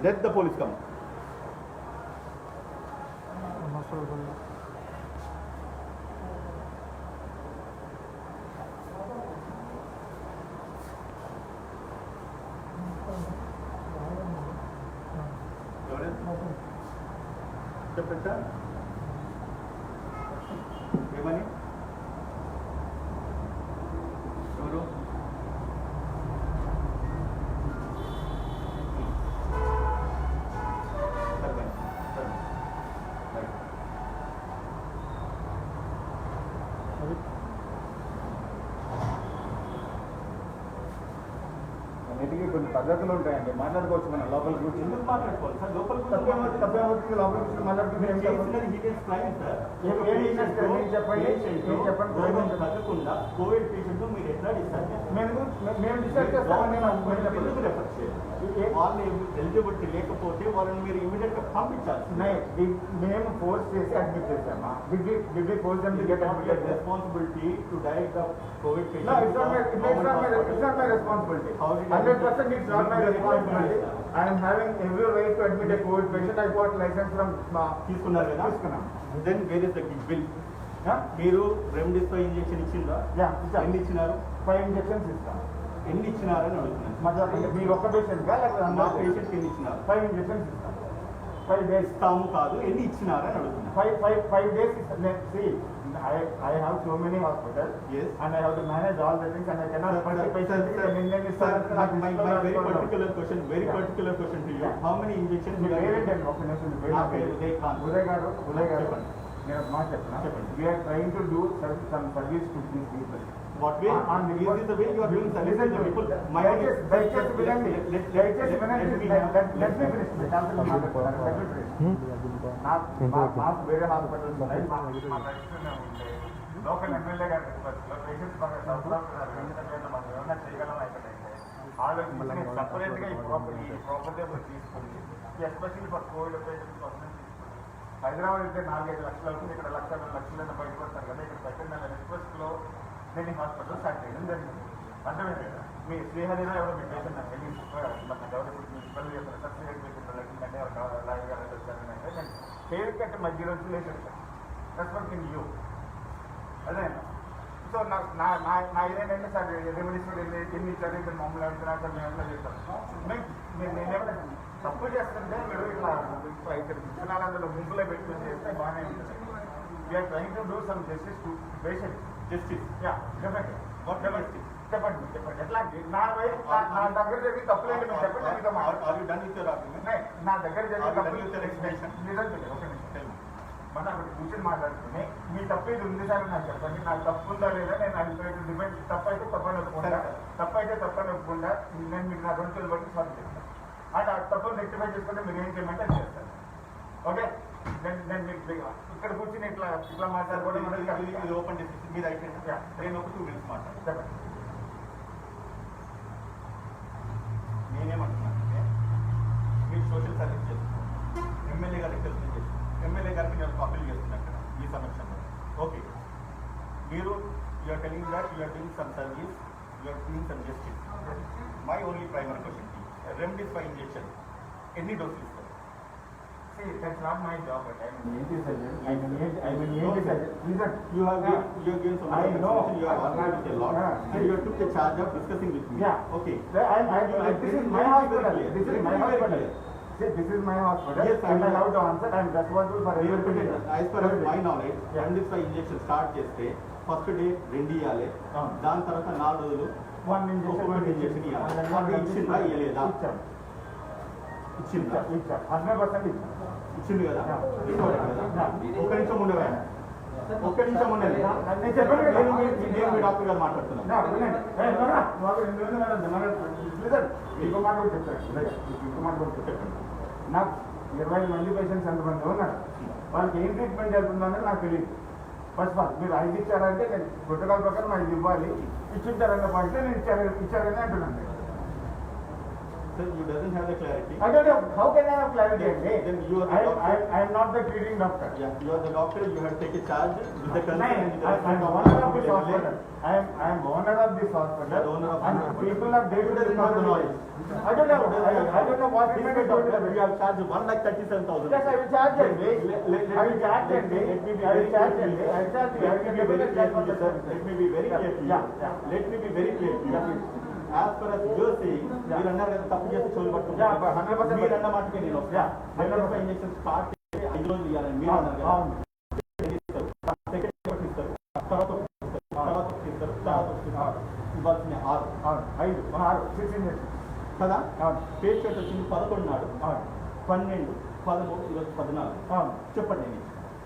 Let the police come. చెప్పండి సార్, ఏమని? ఎవరు? అన్నిటికీ కొన్ని పద్ధతులు ఉంటాయండి, మాట్లాడుకోవచ్చు మనం లోపల కూర్చొని. ఎందుకు మాట్లాడుకోవాలి సార్? లోపల తప్పేమవుతుంది లోపల కూర్చొని మాట్లాడుకుంటే ఏం చెప్పండి. తగ్గకుండా కోవిడ్ పేషెంట్ మీరు ఎట్లా డిశ్చార్జ్ చేస్తారు? మేము డిసైడ్ చేస్తామని వాళ్ళు ఎలిజిబిలిటీ లేకపోతే వాళ్ళని మీరు ఇమీడియట్ గా పంపించాలి. మేము ఫోర్స్ చేసి అడ్మిట్ చేస్తామా? Did we force them to get admitted? Responsibility to direct the Covid No, it's not my responsibility. 100% it's not my responsibility. I am having every right to admit a COVID patient. I got license from తీసుకున్నారు కదా? తీసుకున్నాం. Then where is the bill? మీరు remdesivir injection ఇచ్చిందా? ఎన్ని ఇచ్చినారు? 5 injections ఇస్తాం. ఎన్ని ఇచ్చినారని అడుగుతున్నాను. మధ్య మీరు ఒక్క పేషెంట్ గా లేకపోతే మా అందరూ పేషెంట్ ఎన్ని ఇచ్చినారు? 5 injections ఇస్తాం. 5 days. ఇస్తాము కాదు, ఎన్ని ఇచ్చినారని అడుగుతున్నాను. 5 days ఇస్తాం. See, I have so many hospitals. Yes. And I have to manage all the things and I cannot put the patient My very particular question to you. How many injections you are Uday గారు చెప్పండి. నేను మాట చెప్తున్నా. చెప్పండి. We are trying to do some service to these people. What way? Is this the way you are doing service to the people? దయచేసి వినండి. Let me finish. మాకు వేరే హాస్పిటల్స్ ఉన్నాయి. లోకల్ ఎమ్మెల్యే గారి పేషెంట్స్ బాగా సఫర్ అవుతున్నారు. ఎందుకంటే మనం ఏమన్నా చేయగలమా ఇక్కడైతే ఆలోచించి సపరేట్గా ఈ ప్రాపర్టీ తీసుకుంది. ఎస్పెషల్లీ ఫర్ కోవిడ్ పేషెంట్స్ కోసం హైదరాబాద్ అయితే 4-5 లక్షలు అవుతుంది. ఇక్కడ 1-2 లక్షలైనా బయటపడతారు కదా. ఇక్కడ పెట్టిన రిక్వెస్ట్లో నేను హాస్పిటల్ స్టార్ట్ చేయడం జరిగింది. అర్థమైంది కదా? మీ శ్రీహరిలో ఎవరో మీ పేషెంట్ నాకు వెళ్ళి మన గవర్నమెంట్ మున్సిపల్ సర్టిఫికేట్ పెట్టింటే ఎవరు లాయర్ గారు వచ్చారంటే నేను పేరు కట్టి మధ్య రోజు లేచాను. రెస్పెక్టింగ్ యూ అదే. సో నా ఇదేంటంటే సార్ రెమెడీస్ ఎన్ని ఇచ్చారు ఇక్కడ మమ్మల్ని అడుగుతున్నారు సార్ మేము ఎట్లా చేస్తాం. నేనేమైనా తప్పు చేస్తుంటే మీరు ఇట్లా ఇక్కడ విత్తనాలందరూ గుంపులో పెట్టుకుని చేస్తే బాగానే ఉంటుంది. We're trying to do some justice to patient. Justice. Yeah definitely. చెప్పండి ఎట్లా నా దగ్గర జరిగి తప్పులేంటి మీరు చెప్పండి. మీతో Are you done with your argument? నా దగ్గర జరిగి Are you done తప్పులు with your explanation? నిజంగా ఒక నిమిషం మనం అక్కడ కూర్చొని మాట్లాడుకుని మీ తప్పు ఇది ఉంది సార్ నాకు చెప్పండి. నాకు తప్పు ఉందా లేదా నేను అది డిపెండ్. తప్పైతే తప్పని ఒప్పుకుంటా నేను మీకు నా గొంతులు బట్టి సాల్వ్ చేస్తాను. అంటే ఆ తప్పులు రెక్టిఫై చేసుకుంటే మీరు ఏం చేయమంటే అది చేస్తాను. ఓకే, నేను మీకు ఇక్కడ కూర్చొని ఇట్లా మాట్లాడుకోవడం ఇది ఓపెన్ డిస్కషన్ మీద అయిపోయింది. నేను ఒక 2 minutes మాట్లాడు. చెప్పండి. నేనేమంటున్నానంటే మీరు సోషల్ సర్వీస్ చేస్తున్నారు, ఎమ్మెల్యే గారికి తెలుసు చేస్తున్నారు, ఎమ్మెల్యే గారికి నేను అప్పీల్ చేస్తున్నాను ఇక్కడ ఈ సమక్షంలో. ఓకే, మీరు you're telling that you're doing some service, you're doing some justice. My only primary question, remdesivir injection ఎన్ని డోసులు ఇస్తారు? See, that's not my job, but I'm an ENT surgeon. I'm an ENT surgeon. Listen, You have given some I know. you have argued with a lot, and you took the charge of discussing with me. Yeah. Okay. This is my hospital. This is my hospital. See, this is my hospital. Yes, and I have to answer. I'm responsible for everything. As per my knowledge, remdesivir injection start చేస్తే first day 2 ఇవ్వాలి, దాని తర్వాత 4 రోజులు 1 injection ఇవ్వాలి. అది ఇచ్చిందా ఇవ్వలేదా? ఇచ్చిందా? 100% ఇచ్చాం. ఇచ్చింది కదా? ఒక్క నిమిషం ఉండవా? ఒక్క నిమిషం ఉండండి. నేను చెప్పండి కదా. నేను మీ డాక్టర్ గారు మాట్లాడుతున్నాను. ఇంకో మాట కూడా చెప్తాను. నాకు 20 మంది పేషెంట్స్ ఎంతమంది ఉన్నారు, వాళ్ళకి ఏం ట్రీట్మెంట్ జరుగుతుందో అనేది నాకు తెలియదు. ఫస్ట్ ఆఫ్ ఆల్ మీరు 5 ఇచ్చారంటే నేను ప్రోటోకాల్ ప్రకారం 5 ఇవ్వాలి. ఇచ్చింటారన్న పాయింట్లో నేను ఇచ్చారని అంటున్నాను. Sir, you doesn't have the clarity. I don't know. How can I have clarity? Then you are the doctor. I am not the treating doctor. Yeah, you are the doctor. You have to take a charge with the concern and with the I am owner of this hospital. I am owner of this hospital. You are the owner of and this hospital. people are day to day Not the knowledge. I don't know. I don't know what This treatment is doctor. you You have charged 1,37,000. Yes, I will charge it. I will charge it. Let me be I very will charge clear. it. I will charge it. Let me be very clear to you, sir. Let me be very clear to you. Yeah. Let me be very clear to you. As far as you are saying, మీరు అన్నారు కదా తప్పు చేస్తే చెవులు పట్టుకుంటారు. Yeah, but 100% మీరు అన్న మాటకే నేను వస్తాను. Yeah, 100% ఇంజెక్షన్ స్టార్ట్ 5 రోజులు ఇవ్వాలని మీరు అన్నారు కదా. అవును. సెకండ్ ఒకటి ఇస్తారు, తర్వాత ఒకటి ఇస్తారు, తర్వాత ఒకటి ఇస్తారు, తర్వాత ఒకటి ఇస్తారు. ఇవ్వాల్సిన 6 అవును. 5 6 6 ఇంజెక్షన్. కదా. అవును. పేషెంట్ వచ్చింది 11 నాడు, అవును. 12, 13, ఈరోజు 14. అవును. చెప్పండి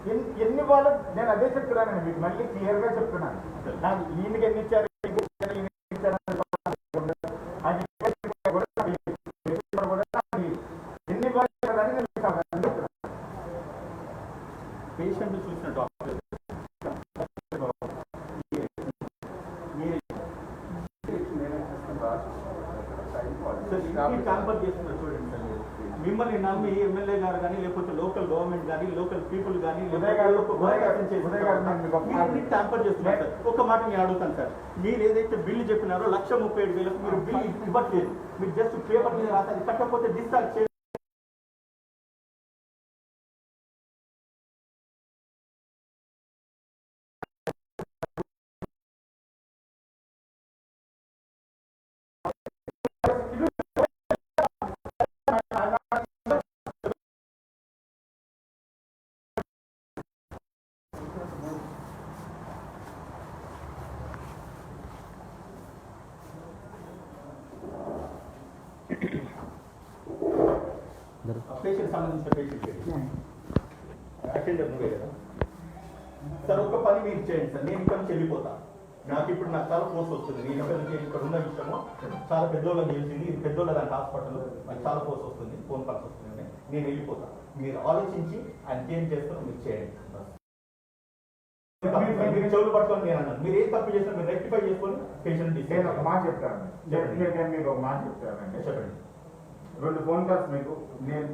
నేను ఎన్ని వాళ్ళు నేను అదే చెప్తున్నాను మీకు మళ్ళీ క్లియర్ గా చెప్తున్నాను. నాకు ఈయనకి ఎన్ని ఇచ్చారు ఎన్ని పేషెంట్ చూసిన డాక్టర్ ట్యాంపర్ చేస్తున్నారు చూడండి సార్. మిమ్మల్ని నమ్మి ఎమ్మెల్యే గారు కానీ లేకపోతే లోకల్ గవర్నమెంట్ కానీ లోకల్ పీపుల్ కానీ ట్యాంపర్ చేస్తున్నారు సార్. ఒక మాట నేను అడుగుతాను సార్, మీరు ఏదైతే బిల్లు చెప్పినారో 1,37,000 మీరు బిల్లు ఇవ్వట్లేదు. మీరు జస్ట్ పేపర్ మీద రాసారు, కట్టకపోతే డిశ్చార్జ్ చేయాలి. పేషెంట్ సంబంధించిన పేషెంట్ అటెండర్ నువ్వే కదా సార్. ఒక పని మీరు చేయండి సార్, నేను ఇక్కడ నుంచి వెళ్ళిపోతా. నాకు చాలా ఫోర్స్ వస్తుంది. నేను ఇక్కడ ఉన్న విషయము చాలా పెద్దోళ్ళకి తెలిసింది. ఇది పెద్దోళ్ళ దాంట్లో హాస్పిటల్, నాకు చాలా ఫోర్స్ వస్తుంది, ఫోన్ కాల్స్ వస్తుంది. నేను వెళ్ళిపోతా. మీరు ఆలోచించి ఆయన చేంజ్ చేస్తారో మీరు చేయండి. మీరు చెవులు పట్టుకొని నేను అన్నాను. మీరు ఏం తప్పు చేస్తారో మీరు రెక్టిఫై చేసుకొని పేషెంట్ నేను ఒక మాట చెప్తాను. మీకు ఒక మాట చెప్తానండి. చెప్పండి. 2 ఫోన్ కాల్స్ మీకు నేను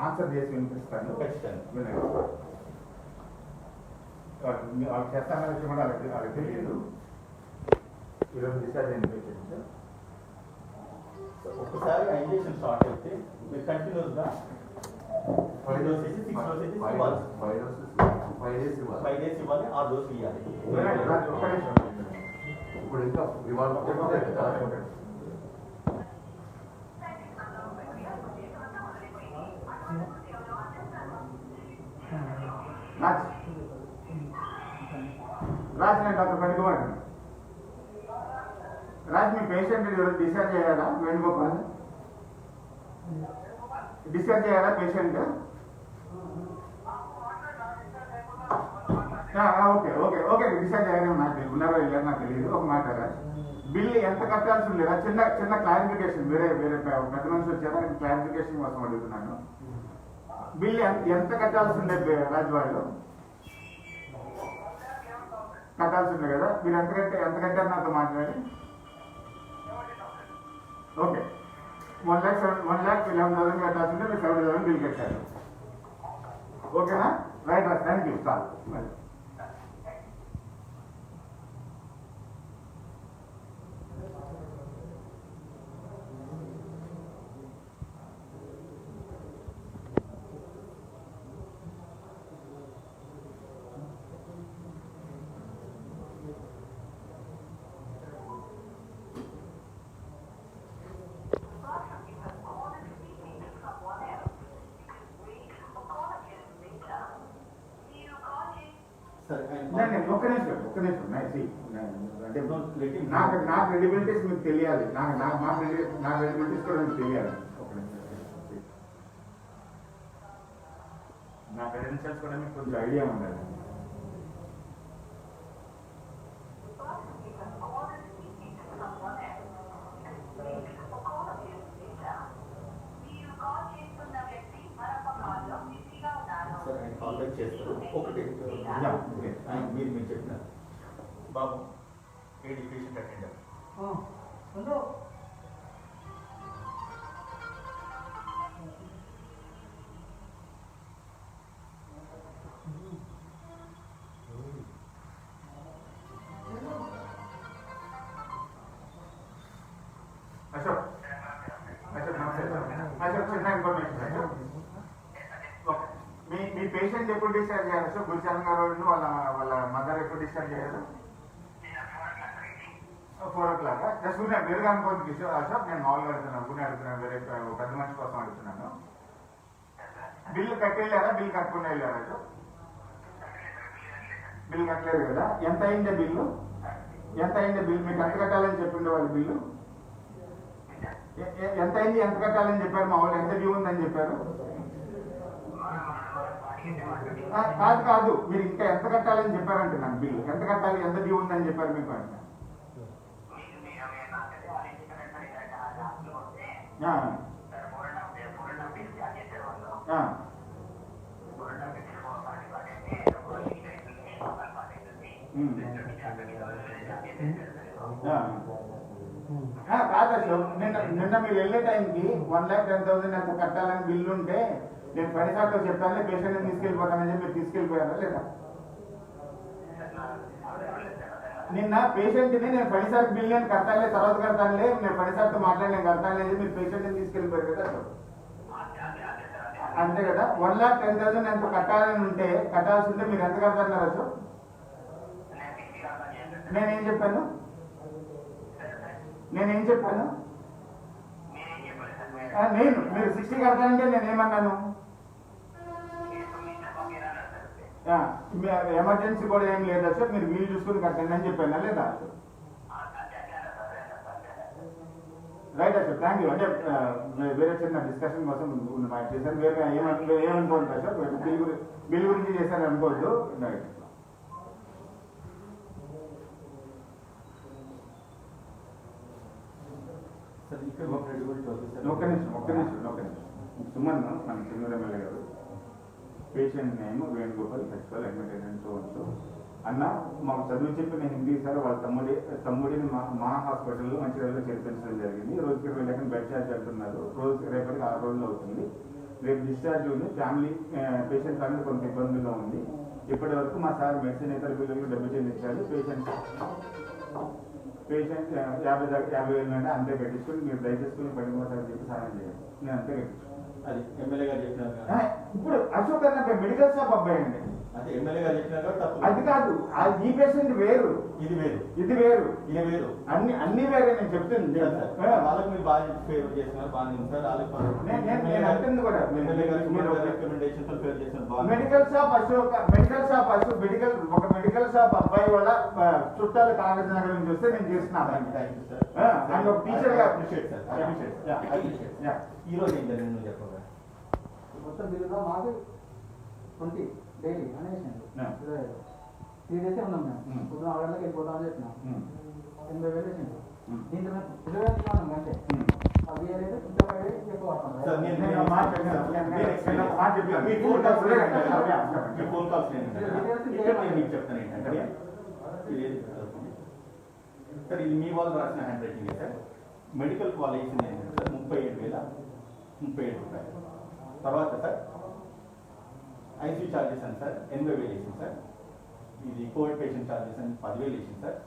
ఆన్సర్ చేసి వినిపిస్తాను. ఖచ్చితంగా వాళ్ళకి చేస్తానన్న విషయం కూడా వాళ్ళకి తెలియదు. ఈరోజు డిశ్చార్జ్ అయిన పేషెంట్ ఒకసారి ఇంజెక్షన్ స్టార్ట్ అయితే మీరు కంటిన్యూస్గా 5 డోసెస్ 6 డోసెస్ ఇవ్వాలి. 5 డేస్ ఇవ్వాలి, 6 డోసులు ఇవ్వాలి. ఇప్పుడు ఇంకా ఇవాళ రాజ్ నేను డాక్టర్ పనికివాడు. రాజ్ మీ పేషెంట్ డిశ్చార్జ్ చేయాలా? వేణుగోపాల్ డిశ్చార్జ్ చేయాలా patient? Okay okay okay discharge అయ్యారేమో నాకు తెలియదు. ఉన్నారో వెళ్ళారో నాకు తెలియదు. ఒక మాట బిల్లు ఎంత కట్టాల్సి ఉండేదా? చిన్న క్లారిఫికేషన్. వేరే పెద్ద మనిషి వచ్చారా? క్లారిఫికేషన్ కోసం అడుగుతున్నాను. బిల్లు ఎంత కట్టాల్సి ఉండే రాజువాళ్ళు? కట్టాల్సి ఉండే కదా. మీరు ఎంత కట్టారు నాతో మాట్లాడి? ఓకే 1,11,000 కట్టాల్సి ఉంటే మీరు 70,000 బిల్ కట్టారు. ఓకేనా? Right right. Thank you. చాలు. ఒక్క నిమిషం అంటే నాకు క్రెడిబిలిటీస్ మీకు తెలియాలి. నా క్రెడిబిలిటీస్ కూడా మీకు తెలియాలి. ఒక నిమిషం. నా క్రెడెన్షియల్స్ కూడా మీకు కొంచెం ఐడియా ఉండాలి. చేస్తారు. ఒకటి మీరు చెప్పినారు బాబు ఏడి పేషెంట్ అటెండర్ అశోక్ చిన్న ఇన్ఫర్మేషన్ అశోక్ మీ పేషెంట్ ఎప్పుడు డిశ్చార్జ్ చేయాలి అశోక్? గురుచరణ్ గారు వాళ్ళ మదర్ ఎప్పుడు డిశ్చార్జ్ చేయాలి? 4 o'clock. జస్ట్ నేను వేరుగా అనుకోండి అశోక్, నేను మామూలుగా అడుగుతున్నాను వేరే పెద్ద మనిషి కోసం అడుగుతున్నాను. బిల్లు కట్టి వెళ్ళారా? బిల్లు కట్టుకుని వెళ్ళారా అశోక్? బిల్లు కట్టలేదు కదా. ఎంత అయిందే బిల్లు? ఎంత అయిందే బిల్లు? మీకు ఎంత కట్టాలని చెప్పిండే వాళ్ళు బిల్లు ఎంత అయింది? ఎంత కట్టాలని చెప్పారు? మా వాళ్ళు ఎంత డ్యూ ఉందని చెప్పారు? కాదు మీరు ఇంకా ఎంత కట్టాలని చెప్పారంటే నాకు బిల్లు ఎంత కట్టాలి, ఎంత డ్యూ ఉందని చెప్పారు మీకు అంటే? కాదు అశోక్, నిన్న మీరు వెళ్ళే టైంకి 1,10,000 ఎంత కట్టాలని బిల్లు ఉంటే నేను ఫైనాన్స్తో చెప్పాను పేషెంట్ని తీసుకెళ్ళిపోతానని చెప్పి మీరు తీసుకెళ్ళిపోయారా లేదా? నిన్న పేషెంట్ని నేను ఫైనాన్స్ బిల్ నేను కట్టాలి తర్వాత కడతానులే, నేను ఫైనాన్స్తో మాట్లాడి నేను కడతాను అని మీరు పేషెంట్ని తీసుకెళ్ళిపోయారు కదా అశోక్. అంతే కదా. 1,10,000 ఎంత కట్టాలని ఉంటే కట్టాల్సి ఉంటే మీరు ఎంత కడతారు అశోక్? నేనేం చెప్పాను? నేను మీరు 60 కడతానంటే నేనేమన్నాను? ఎమర్జెన్సీ కూడా ఏం లేదా సార్, మీరు వీలు చూసుకుని కట్టండి అని చెప్పాను లేదా? Right sir, thank you. అంటే వేరే చిన్న డిస్కషన్ కోసం చేశాను, వేరే ఏమనుకోండి సార్, బిల్ గురించి చేశాను అనుకోవద్దు. రైట్ ఒక్క నిమిషం సుమన్ మన చెన్నూరు ఎమ్మెల్యే గారు patient name Venugopal festival admitted so అన్న మాకు చదువు చెప్పిన హిందీ సార్ వాళ్ళ తమ్ముడిని మా హాస్పిటల్లో మంచిర్యాలలో చేర్పించడం జరిగింది. రోజుకి 20 లక్షలు బెడ్ ఛార్జ్ అంటున్నారు. రేపటికి 6 రోజులు అవుతుంది. రేపు డిశ్చార్జ్ ఉంది. ఫ్యామిలీ పేషెంట్ ఫ్యామిలీ కొంత ఇబ్బందుల్లో ఉంది. ఇప్పటి వరకు మా సార్ మెడిసిన్ ఇతర బిల్లులు డబ్బు చెల్లించారు. పేషెంట్ 50,000 అంటే అంతే కట్టించుకుని మీరు దయచేసుకుని పడిపోతారని చెప్పి సహాయం చేయాలి. నేను అంతే కట్టించుకున్నాను. అది ఎమ్మెల్యే గారు చెప్పినారు. ఇప్పుడు అశోక్ అన్న మెడికల్ షాప్ అబ్బాయి అండి. అదే ఎమ్మెల్యే గారు చెప్పినారు. అది కాదు, ఈ పేషెంట్ వేరు, ఇది వేరు. అన్ని వేరే. నేను చెప్తుంది వాళ్ళకి మీరు బాగా ఫేవర్ చేస్తున్నారు, బాగా నేను అంటుంది కూడా మెడికల్ షాప్ అశోక్ ఒక మెడికల్ షాప్ అబ్బాయి వల్ల చుట్టాలు కాంగ్రెస్ నగర్ నుంచి వస్తే నేను చేస్తున్నాను. ఒక టీచర్ గా అప్రిషియేట్ సార్. ఈ రోజు ఏం జరిగింది చెప్పగా మొత్తం బిల్లుగా మాకు 20 డైలీ అనేసి 3 డేసే ఉన్నాం మేము. పొద్దున 6 గంటలకు వెళ్ళిపోతామని చెప్పినాం. 80,000 వేసిండు. దీంట్లో 20,000 ఉన్నాం అంటే అది ఏదైతే ఎక్కువ సార్. ఇది మీ వాళ్ళు రాసిన hand writing sir. Medical college sir 37,037 రూపాయలు. తర్వాత సార్ ఐసీయూ ఛార్జెస్ అని సార్ 80,000 వేసింది సార్. ఇది కోవిడ్ పేషెంట్ ఛార్జెస్ అని 10,000 వేసింది సార్.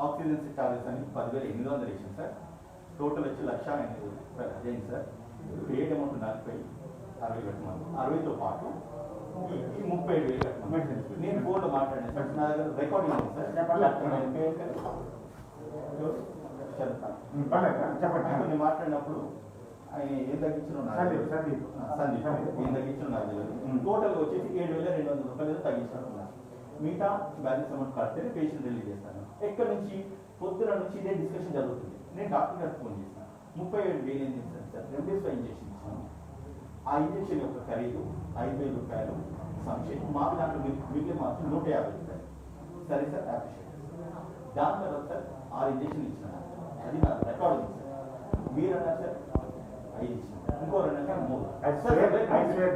ఆక్సిజన్ ఛార్జెస్ అని 10,800 వేసింది సార్. టోటల్ వచ్చి 1,80,000 అదేంటి సార్. పేడ్ అమౌంట్ 40,60 కట్టమని 60తో పాటు ఈ 37,000 కట్టమని నేను ఫోన్లో మాట్లాడాను సార్. నా దగ్గర రికార్డింగ్ ఉంది సార్. చెప్పండి. మాట్లాడినప్పుడు ఏం తగ్గించిన ఏం తగ్గించిన టోటల్ వచ్చేసి 7,200 రూపాయలు తగ్గించాను. మిగతా బ్యాలెన్స్ అమౌంట్ కడితేనే పేషెంట్ రిలీజ్ చేస్తాను. ఎక్కడి నుంచి పొద్దున నుంచి ఇదే డిస్కషన్ జరుగుతుంది. నేను డాక్టర్ గారికి ఫోన్ చేస్తాను. 37,000 ఏం చేస్తాను సార్. రెమ్డెసివిర్ ఇంజెక్షన్ ఇచ్చాను. ఆ ఇంజెక్షన్ యొక్క ఖరీదు 5,000 రూపాయలు సంక్షేమం. మా దాంట్లో మిగిలిన మాత్రం 150 రూపాయలు. సరే సార్, అప్రిషియేట్. దాని తర్వాత సార్ 6 ఇంజెక్షన్ ఇచ్చిన అది నా రికార్డు ఉంది సార్. మీరు అన్నారు సార్ 5 ఇచ్చిన ఇంకో 2 నిమిషాలు మూవ్.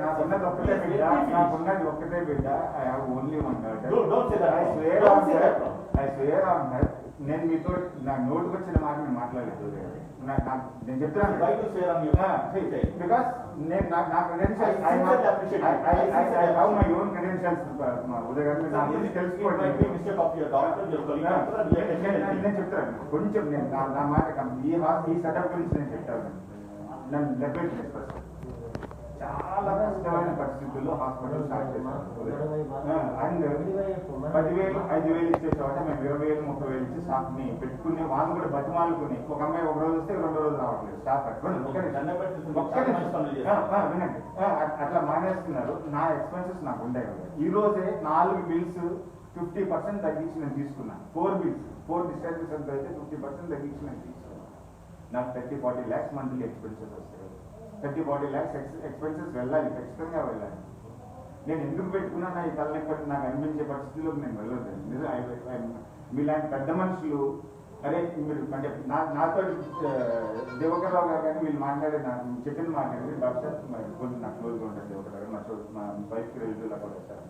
నాకున్నది ఒక్కటే బిడ్డ, నాకున్నది ఒక్కటే బిడ్డ. I have only one daughter. Don't say that. I swear Don't on say that. that. I swear on that. నేను మీతో నా నోటుకు వచ్చిన మాట నేను మాట్లాడలేదు. నేను చెప్తున్నాను Why to swear on you? Because నేను నా credentials I sincerely appreciate it. I have my own credentials. Uday గారు మీరు నా గురించి It might be తెలుసుకోండి. mistake of your doctor, your colleague. నేను చెప్తాను కొంచెం నేను నా మాట ఈ సెటప్ గురించి నేను చెప్తాను. నన్ను లెక్క చాలా కష్టమైన పరిస్థితుల్లో హాస్పిటల్ స్టార్ట్ చేశాను. అండ్ 10,000 5,000 ఇచ్చే చోట మేము 20,000 30,000 ఇచ్చి స్టాఫ్ ని పెట్టుకుని వాళ్ళు కూడా బతిమాలుకుని ఒక అమ్మాయి ఒక రోజు వస్తే 2 రోజులు రావట్లేదు స్టాఫ్ వినండి. అట్లా మానేస్తున్నారు. నా ఎక్స్పెన్సెస్ నాకు ఉండే కదా. ఈ రోజే 4 బిల్స్ 50% తగ్గించి నేను తీసుకున్నాను. 4 బిల్స్ 4 డిశ్చార్జెస్ ఎంత అయితే 50% తగ్గించి నేను తీసుకున్నాను. నాకు 30-40 lakhs మంత్లీ ఎక్స్పెన్సెస్ వస్తాయి. 30-40 lakhs ఎక్స్పెన్సెస్ వెళ్ళాలి, ఖచ్చితంగా వెళ్ళాలి. నేను ఎందుకు పెట్టుకున్నా నా ఈ తలనొప్పి నాకు అనిపించే పరిస్థితుల్లోకి నేను వెళ్ళలేదు. మీలాంటి పెద్ద మనుషులు అరే మీరు అంటే నాతో దివాకర్ రావు గారు కానీ వీళ్ళు నాకు చెప్పిన మాట్లాడి డాక్టర్ కొంచెం నాకు క్లోజ్గా ఉంటుంది దివాకర్ గారు, మా వైఫ్కి రిలేటివ్లా కూడా వచ్చారు.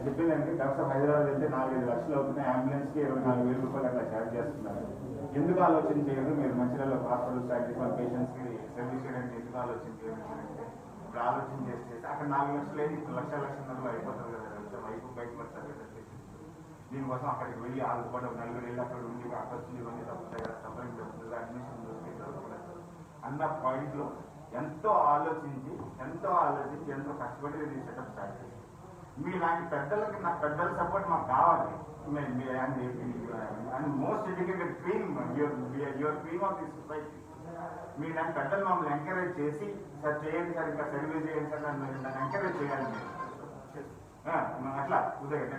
చెప్పిందంటే డాక్టర్ హైదరాబాద్ వెళ్తే 4-5 లక్షలు అవుతున్నాయి, అంబులెన్స్కి 24,000 రూపాయలు అట్లా ఛార్జ్ చేస్తున్నారు. ఎందుకు ఆలోచన చేయరు మీరు మంచిర్యాలలో హాస్పిటల్ స్టార్ట్ చేసి పేషెంట్స్కి సర్వీస్ చేయడానికి ఎందుకు ఆలోచన చేయరు? ఇప్పుడు ఆలోచన చేస్తే అక్కడ 4 లక్షలు అయింది, ఇప్పుడు 1,00,000 అయిపోతుంది కదా. వైపు బయట పడతారు కదా. దీనికోసం అక్కడికి వెళ్ళి వాళ్ళు కూడా 4 నెలలు అక్కడ ఉండి ఖర్చులు ఇవన్నీ తప్పుతాయి కదా, సఫరింగ్ తప్పుతుంది, అడ్మిషన్ అన్న పాయింట్లో ఎంతో ఆలోచించి ఎంతో కష్టపడి ఇది సెటప్ స్టార్ట్ చేసి మీలాంటి పెద్దలకి నా పెద్దల సపోర్ట్ మాకు కావాలి. And most educated cream your cream of the society. మీలాంటి పెద్దలు మమ్మల్ని ఎంకరేజ్ చేసి సార్ చేయండి సార్, ఇంకా సర్వీస్ చేయండి సార్, నన్ను ఎంకరేజ్ చేయాలి మీరు అట్లా ఉదయం.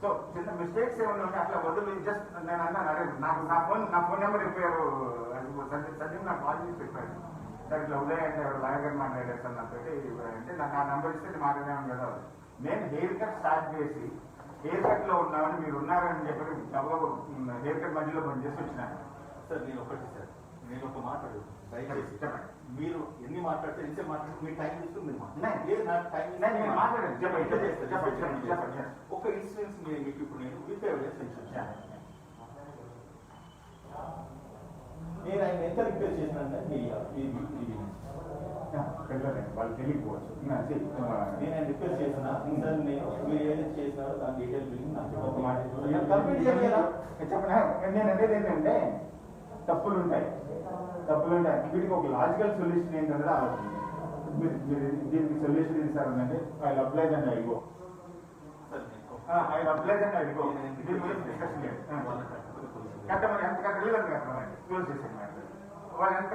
సో చిన్న మిస్టేక్స్ ఏమైనా ఉంటే అట్లా వద్దు. జస్ట్ నేను అన్నాను అరే నా ఫోన్ నెంబర్ చెప్పారు సంజీవ్ నాకు కాల్ చేసి చెప్పారు సార్ ఇట్లా ఉదయం అంటే లాయర్ గారు మాట్లాడారు సార్ నాతో అంటే నాకు ఆ నెంబర్ ఇస్తే మాట్లాడాను కదా. నేను హెయిర్ కట్ స్టార్ట్ చేసి హెయిర్ కట్ లో ఉన్నామని మీరు ఉన్నారని చెప్పి హెయిర్ కట్ మధ్యలో పనిచేసి వచ్చినాను సార్. నేను ఒక మాట దయచేసి చెప్పండి. మీరు ఎన్ని మాట్లాడితే ఎంతసేపు మాట్లాడితే మీ టైం తీసుకుని మీరు మాట్లాడండి. ఒక ఇన్సిడెన్స్ మీకు ఇప్పుడు నేను విత్ ఎవిడెన్స్ ఇచ్చాను. నేను ఆయన ఎంత రిక్వెస్ట్ చేసినానంటే వాళ్ళు తెలియకపోవచ్చు. నేను ఆయన రిక్వెస్ట్ చేసిన సార్ నేను మీరు ఏదైతే చేసినారో దాని డీటెయిల్ బిల్లింగ్ నాకు కంప్లీట్ చేయాలి. నేను అనేది ఏంటంటే తప్పులు ఉంటాయి. వీటికి ఒక లాజికల్ సొల్యూషన్ ఏంటంటే ఆలోచన. మీరు దీనికి సొల్యూషన్ ఏం సార్ అంటే ఐ అప్లైజ్ అండ్ ఐ గో. దీని గురించి డిస్కషన్ లేదు. కట్టమని ఎంత కట్టలేదు అంత కట్టమని క్లోజ్ చేసాను. వాళ్ళు ఎంత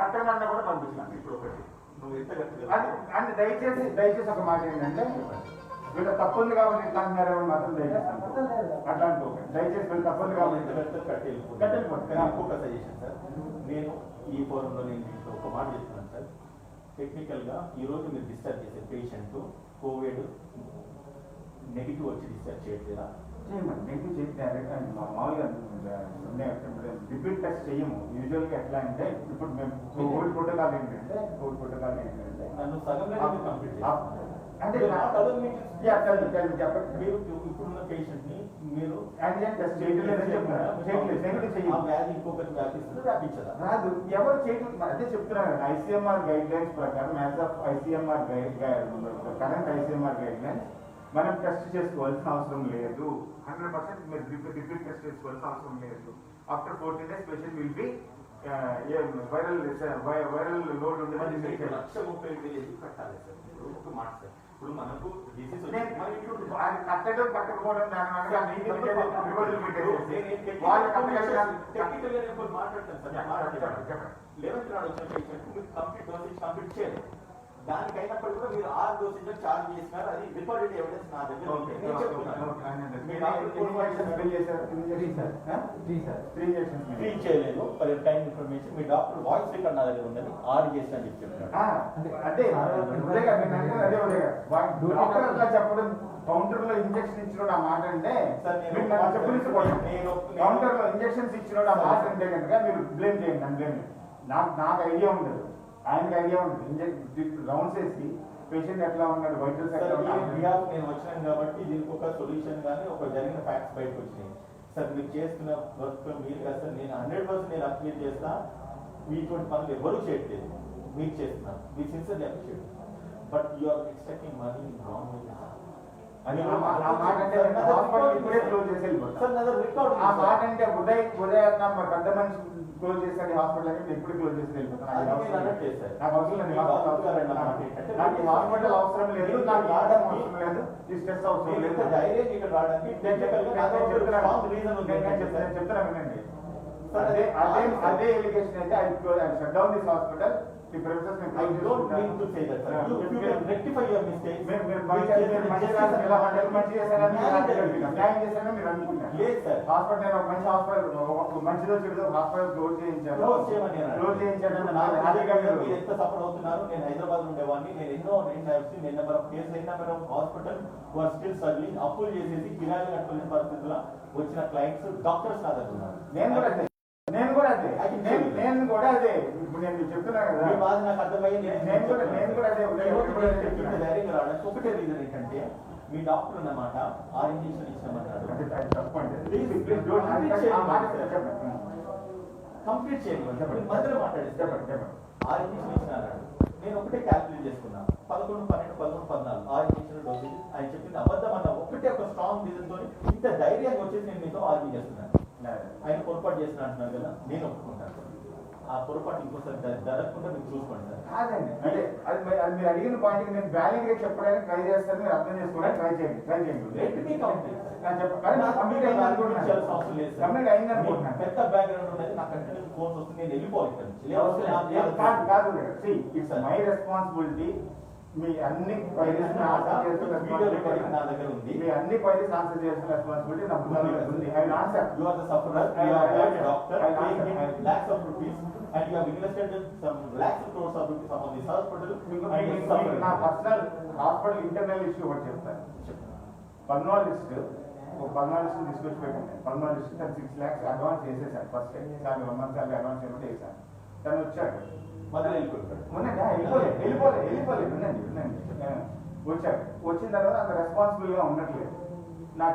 కట్టమన్నా కూడా పంపించాను. ఇప్పుడు ఒకటి నువ్వు ఎంత అది దయచేసి ఒక మాట ఏంటంటే వీళ్ళ తప్పుంది కాబట్టి ఇట్లా అంటున్నారేమో మాత్రం దయచేసి అట్లా అనుకోకండి. దయచేసి వీళ్ళు తప్పుంది కాబట్టి కట్టెళ్ళిపోతుంది. ఇంకొక సజెషన్ సార్, నేను ఈ ఫోరంలో నేను ఒక మాట చెప్తున్నాను సార్. టెక్నికల్గా ఈరోజు మీరు డిశ్చార్జ్ చేసే పేషెంట్ కోవిడ్ నెగిటివ్ వచ్చి డిశ్చార్జ్ చేయట్లేదా? మామూలుగా రిపీట్ టెస్ట్ చేయము. యూజువల్గా ఎట్లా అంటే ఇప్పుడు మేము కోవిడ్ ప్రోటోకాల్ ఏంటంటే నన్ను సగం కంప్లీట్ అంటే మీరు ఇప్పుడున్న పేషెంట్ ని మీరు టెస్ట్ చేయలేదని చెప్తున్నారు. వ్యాధి ఇంకొకటి వ్యాపిస్తుంది, వ్యాపించదా? రాదు. ఎవరు చేయడం అదే చెప్తున్నారు. ఐసీఎంఆర్ గైడ్ లైన్స్ ప్రకారం as of ICMR current ICMR guide lines మనం టెస్ట్ చేసుకోవాల్సిన అవసరం లేదు. 100% మీరు రిపీట్ టెస్ట్ చేసుకోవాల్సిన అవసరం లేదు. After 14 days patient will be viral load ఉండేది. 1,30,000 కట్టాలి సార్. ఒక మాట సార్, ఇప్పుడు మనకు డిసీజ్ కట్టడం కట్టకపోవడం మాట్లాడతాను సార్. 11th నాడు వచ్చిన పేషెంట్ మీకు కంప్లీట్ డోసేజ్ కంప్లీట్ చేయాలి. దానికైనప్పుడు కూడా మీరు 6 డోసేజ్ ఛార్జ్ చేసినారు. అది రికార్డెడ్ ఎవిడెన్స్ నా దగ్గర చేయలేదు. For time information me doctor voice record నా దగ్గర ఉందని 6 చేసిన అని చెప్పారు. చెప్పడం కౌంటర్ లో ఇంజక్షన్ ఇచ్చినోడు ఆ మాట అంటే కౌంటర్ లో ఇంజక్షన్స్ ఇచ్చినోడు ఆ మాట అంటే కనుక మీరు బ్లేమ్ చేయండి. నాకు ఐడియా ఉండదు. ఆయనకి ఐడియా ఉంటుంది రౌండ్స్ వేసి పేషెంట్ ఎట్లా ఉన్నాడు, వైటల్స్ ఎట్లా ఉన్నాడు. నేను వచ్చినాను కాబట్టి దీనికి ఒక సొల్యూషన్ కానీ ఒక జరిగిన ఫ్యాక్ట్స్ బయటకు వచ్చినాయి. సార్ మీరు చేస్తున్న వర్క్ మీరు కదా సార్, నేను 100% నేను అప్లై చేస్తా. ఇటువంటి పనులు ఎవరు చేయట్లేదు, మీరు చేస్తున్నారు, మీరు sincerely appreciate. But you are expecting money in wrong way. అది ఆ మాట అంటే హాస్పిటల్ ఇప్పుడే క్లోజ్ చేసి వెళ్ళిపోతాం. సార్ నా రికార్డ్ ఆ మాట అంటే ఉదయం మరి పెద్ద మనిషి క్లోజ్ చేస్తాడు హాస్పిటల్ అని ఎప్పుడు క్లోజ్ చేసి వెళ్ళిపోతాను. నాకు అవసరం లేదు, నాకు హాస్పిటల్ అవసరం లేదు, నాకు రావడం అవసరం లేదు, ఈ స్ట్రెస్ అవసరం లేదు. ధైర్యం ఇక్కడ రావడానికి చెప్తున్నా వినండి. అదే ఎలిగేషన్ అయితే షట్ డౌన్ దిస్ హాస్పిటల్. ఈ premises I don't mean to say that, sir. You can rectify your mistakes. Yes, sir. Hospital నేను ఒక మంచి హాస్పిటల్ మంచిదో చెడుదో హాస్పిటల్ క్లోజ్ చేయించాను. క్లోజ్ చేయించాను. మీరు ఎంత సఫర్ అవుతున్నారు. నేను హైదరాబాద్ ఉండేవాడిని. నేను ఎన్నో నెంబర్ ఆఫ్ కేసులు, number of hospital were still serving. అప్పులు చేసేసి కిరాయి కట్టుకునే పరిస్థితుల్లో వచ్చిన క్లయింట్స్ డాక్టర్స్ నా దగ్గర ఉన్నారు. నేను కూడా అదే ఇప్పుడు నేను చెప్తున్నా కదా, మీ బాధ నాకు అర్థమయ్యి నేను కూడా అదే ధైర్యంగా రావడానికి ఒకటే రీజన్ ఏంటంటే మీ డాక్టర్ అన్నమాట ఆ ఇంజక్షన్ ఇచ్చామన్నాడు. కంప్లీట్ చేయండి, మధ్యలో మాట్లాడేసి ఆ ఇంజక్షన్ ఇచ్చినాడు. నేను ఒకటే క్యాల్కులేట్ చేసుకున్నా, 11, 12, 13, 14 ఆ ఇంజక్షన్ డోసేజ్ ఆయన చెప్పింది అబద్ధం అన్న ఒకటే ఒక స్ట్రాంగ్ రీజన్ తో ఇంత ధైర్యంగా వచ్చేసి నేను మీతో ఆర్గ్యూ చేస్తున్నాను. ఆయన పొరపాటు చేసిన అంటున్నారు కదా, నేను ఒప్పుకుంటాను. ఆ పొరపాటు ఇంకోసారి జరగకుండా మీరు చూసుకోండి సార్. కాదండి, అంటే అది మీరు అడిగిన పాయింట్ నేను బ్యాలింగ్ రేట్ చెప్పడానికి ట్రై చేస్తాను, మీరు అర్థం చేసుకోవడానికి ట్రై చేయండి. పెద్ద బ్యాక్గ్రౌండ్ ఉన్నది, నాకు కంటిన్యూస్ ఫోన్స్ వస్తుంది, నేను వెళ్ళిపోవాలి. It's my responsibility. మీ అన్ని క్వైరీస్ నా దగ్గర ఉంది. మీ అన్ని క్వైరీస్ ఆన్సర్ చేసిన రెస్పాన్సిబిలిటీ నాకు ఉంది. I will answer. You are the sufferer. You are a doctor paying him lakhs of rupees, and you have invested some lakhs of crores of rupees on this hospital. నా personal hospital internal issue ఒకటి చెప్తాను. Personal list తీసుకొచ్చి పెట్టండి. Personal list తను 6 lakhs advance చేసేసాను. First sir 1 month sir advance ఏమంటే వేసాను. తను వచ్చాడు, మధ్యలో వెళ్ళిపోతాడు. వచ్చాడు. వచ్చిన తర్వాత అంత రెస్పాన్సిబుల్ గా ఉండట్లేదు. నా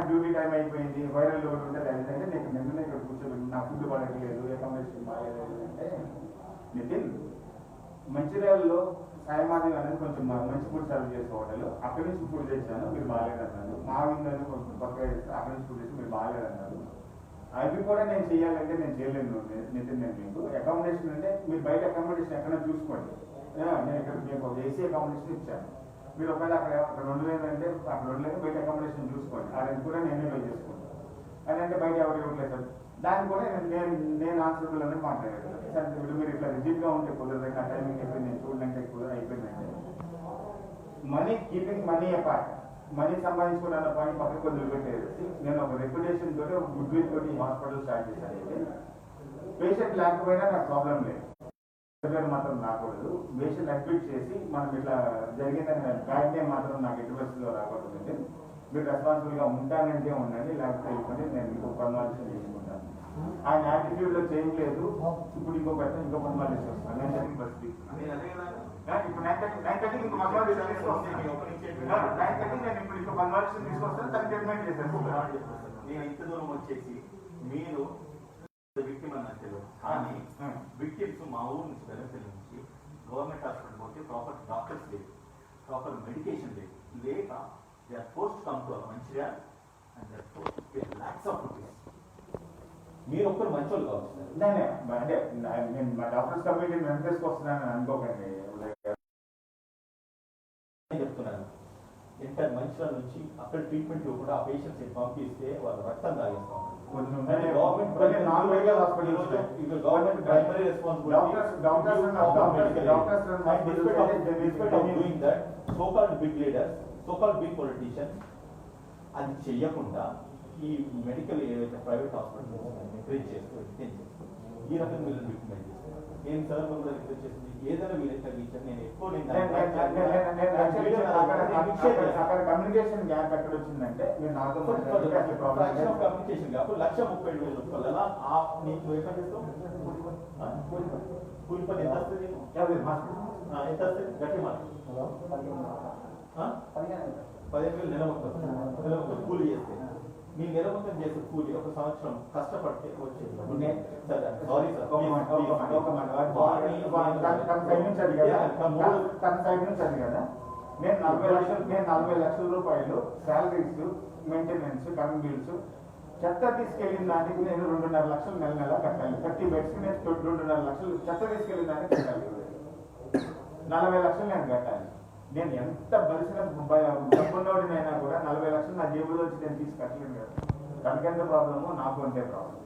డ్యూటీ టైం అయిపోయింది, వైరల్ ఒకటి ఉంటుంది. అదేంటంటే నీకు నిన్ననే ఇక్కడ కూర్చోబెట్టి నా ఫుడ్ పడట్లేదు, అకామిడేషన్ బాగాలేదు అంటే, నితిన్ మంచిర్యాలలో సాయమాది అనేది కొంచెం మంచి ఫుడ్ సర్వ్ చేసే హోటల్, అక్కడి నుంచి ఫుడ్ తెచ్చాను, మీరు బాగాలేదన్నారు. మా విందని కొంచెం పక్కగా చేస్తే అక్కడి నుంచి ఫుడ్ తెచ్చి మీరు బాగాలేదన్నారు. అవి కూడా నేను చేయాలంటే నేను చేయలేను నితిన్. నేను మీకు అకామిడేషన్ అంటే మీరు బయట అకామిడేషన్ ఎక్కడ చూసుకోండి. నేను ఇక్కడ మీకు ఒక ఏసీ అకామిడేషన్ ఇచ్చాను. మీరు ఒకవేళ అక్కడ 2,000 అంటే అక్కడ 2,000 బయట అకామిడేషన్ చూసుకోండి. అది కూడా నేనే పే చేసుకుంటాను. అని అంటే బయట ఎవరు ఇవ్వట్లేదు సార్, దాన్ని కూడా నేను ఆన్సర్బుల్ అనేది మాట్లాడాను సార్. ఇప్పుడు మీరు ఇట్లా రిజిడ్గా ఉంటే కుదరదు, నా టైమింగ్ అయిపోయింది, నేను చూడడానికి కుదరదు అయిపోయిందంటే money keeping money apart, money సంపాదించుకున్న పాయింట్ పక్కకు వదిలిపెట్టేది. నేను ఒక రెప్యుటేషన్ తోటి ఒక గుడ్ విల్ తోటి హాస్పిటల్ స్టార్ట్ చేశాను. అయితే పేషెంట్ లేకపోయినా నాకు ప్రాబ్లం లేదు, మాత్రం రాకూడదు. పేషెంట్ అడ్మిట్ చేసి మనం ఇట్లా జరిగిందని బ్యాడ్ డే మాత్రం నాకు ఎటు పరిస్థితిలో రాకూడదు. అంటే మీరు రెస్పాన్సిబుల్గా ఉంటానంటే ఉండండి, లేకపోతే వెళ్ళిపోతే నేను ఇంకో పర్మాలిషన్ చేసుకుంటాను. ఆయన యాటిట్యూడ్ లో చేంజ్ లేదు. ఇప్పుడు ఇంకో పర్మాలిషన్ వస్తాను. నేను జరిగిన పరిస్థితి ఇప్పుడు 9:30 ఇంకో పర్మాలిషన్ తీసుకొస్తాను. 9:30 నేను ఇప్పుడు ఇంకో పర్మాలిషన్ తీసుకొస్తాను. తను ట్రీట్మెంట్ చేశాను. నేను ఇంత దూరం వచ్చేసి మీరు విక్టిమ్ అని నాకు తెలియదు, కానీ విక్టిమ్స్ మా ఊరు నుంచి బెల్లంపల్లి నుంచి గవర్నమెంట్ హాస్పిటల్ పోతే ప్రాపర్ డాక్టర్స్ లేదు, ప్రాపర్ మెడికేషన్ లేదు, లేక they are forced to come to Mancherial and they are forced to pay lakhs of rupees. మీరు ఒక్కరు మంచోళ్ళు కావచ్చు అంటే నేను మా డాక్టర్స్ కమ్యూనిటీ మెంబర్స్కి వస్తున్నాను అనుకోకండి. చెప్తున్నాను, ఇంటర్ మంచిర్యాల నుంచి అక్కడ ట్రీట్మెంట్ కూడా ఆ పేషెంట్స్ పంపిస్తే వాళ్ళ రక్తం తాగేస్తాం. Government primary responsibility so called big leaders, so called big politicians అది చెయ్యకుండా ఈ మెడికల్ ఏవైతే ప్రైవేట్ హాస్పిటల్స్ ఎంకరేజ్ చేస్తూ ఈ రకంగా వీళ్ళని విక్టిమైజ్ చేస్తారు. నేను సార్ ముందు రిక్వెస్ట్ చేసింది ఏదైనా వీలైతే తగ్గించాను. నేను ఎక్కువ కమ్యూనికేషన్ గ్యాప్ ఎక్కడ వచ్చిందంటే మీరు నాతో కమ్యూనికేషన్ గ్యాప్ 1,32,000 రూపాయలు. అలా నీకు ఎక్కడ చేస్తావు కూలి పని ఎంత వస్తుంది? ఎంత వస్తుంది గట్టి మాట 15,000 నెల మొత్తం కూలి చేస్తే మీ నెల మొత్తం చేసే కూలి ఒక సంవత్సరం కష్టపడితే వచ్చేది. సారీ సార్, తన సైడ్ నుంచి అది కదా నేను 40 లక్షల రూపాయలు శాలరీస్, మెయింటెనెన్స్, కరెంట్ బిల్స్, చెత్త తీసుకెళ్ళిన దానికి నేను 2.5 లక్షలు నెల నెల కట్టాలి. 30 బెడ్స్ నేను 2.5 లక్షలు చెత్త తీసుకెళ్ళిన దానికి కట్టాలి. 40 లక్షలు నేను కట్టాలి. నేను ఎంత బలిసిన డబ్బున్నోడినైనా కూడా 40 లక్షలు నా జేబులో వచ్చి నేను తీసి కట్టలేను కదా. తనకెంత ప్రాబ్లము, నాకు అంతే ప్రాబ్లం.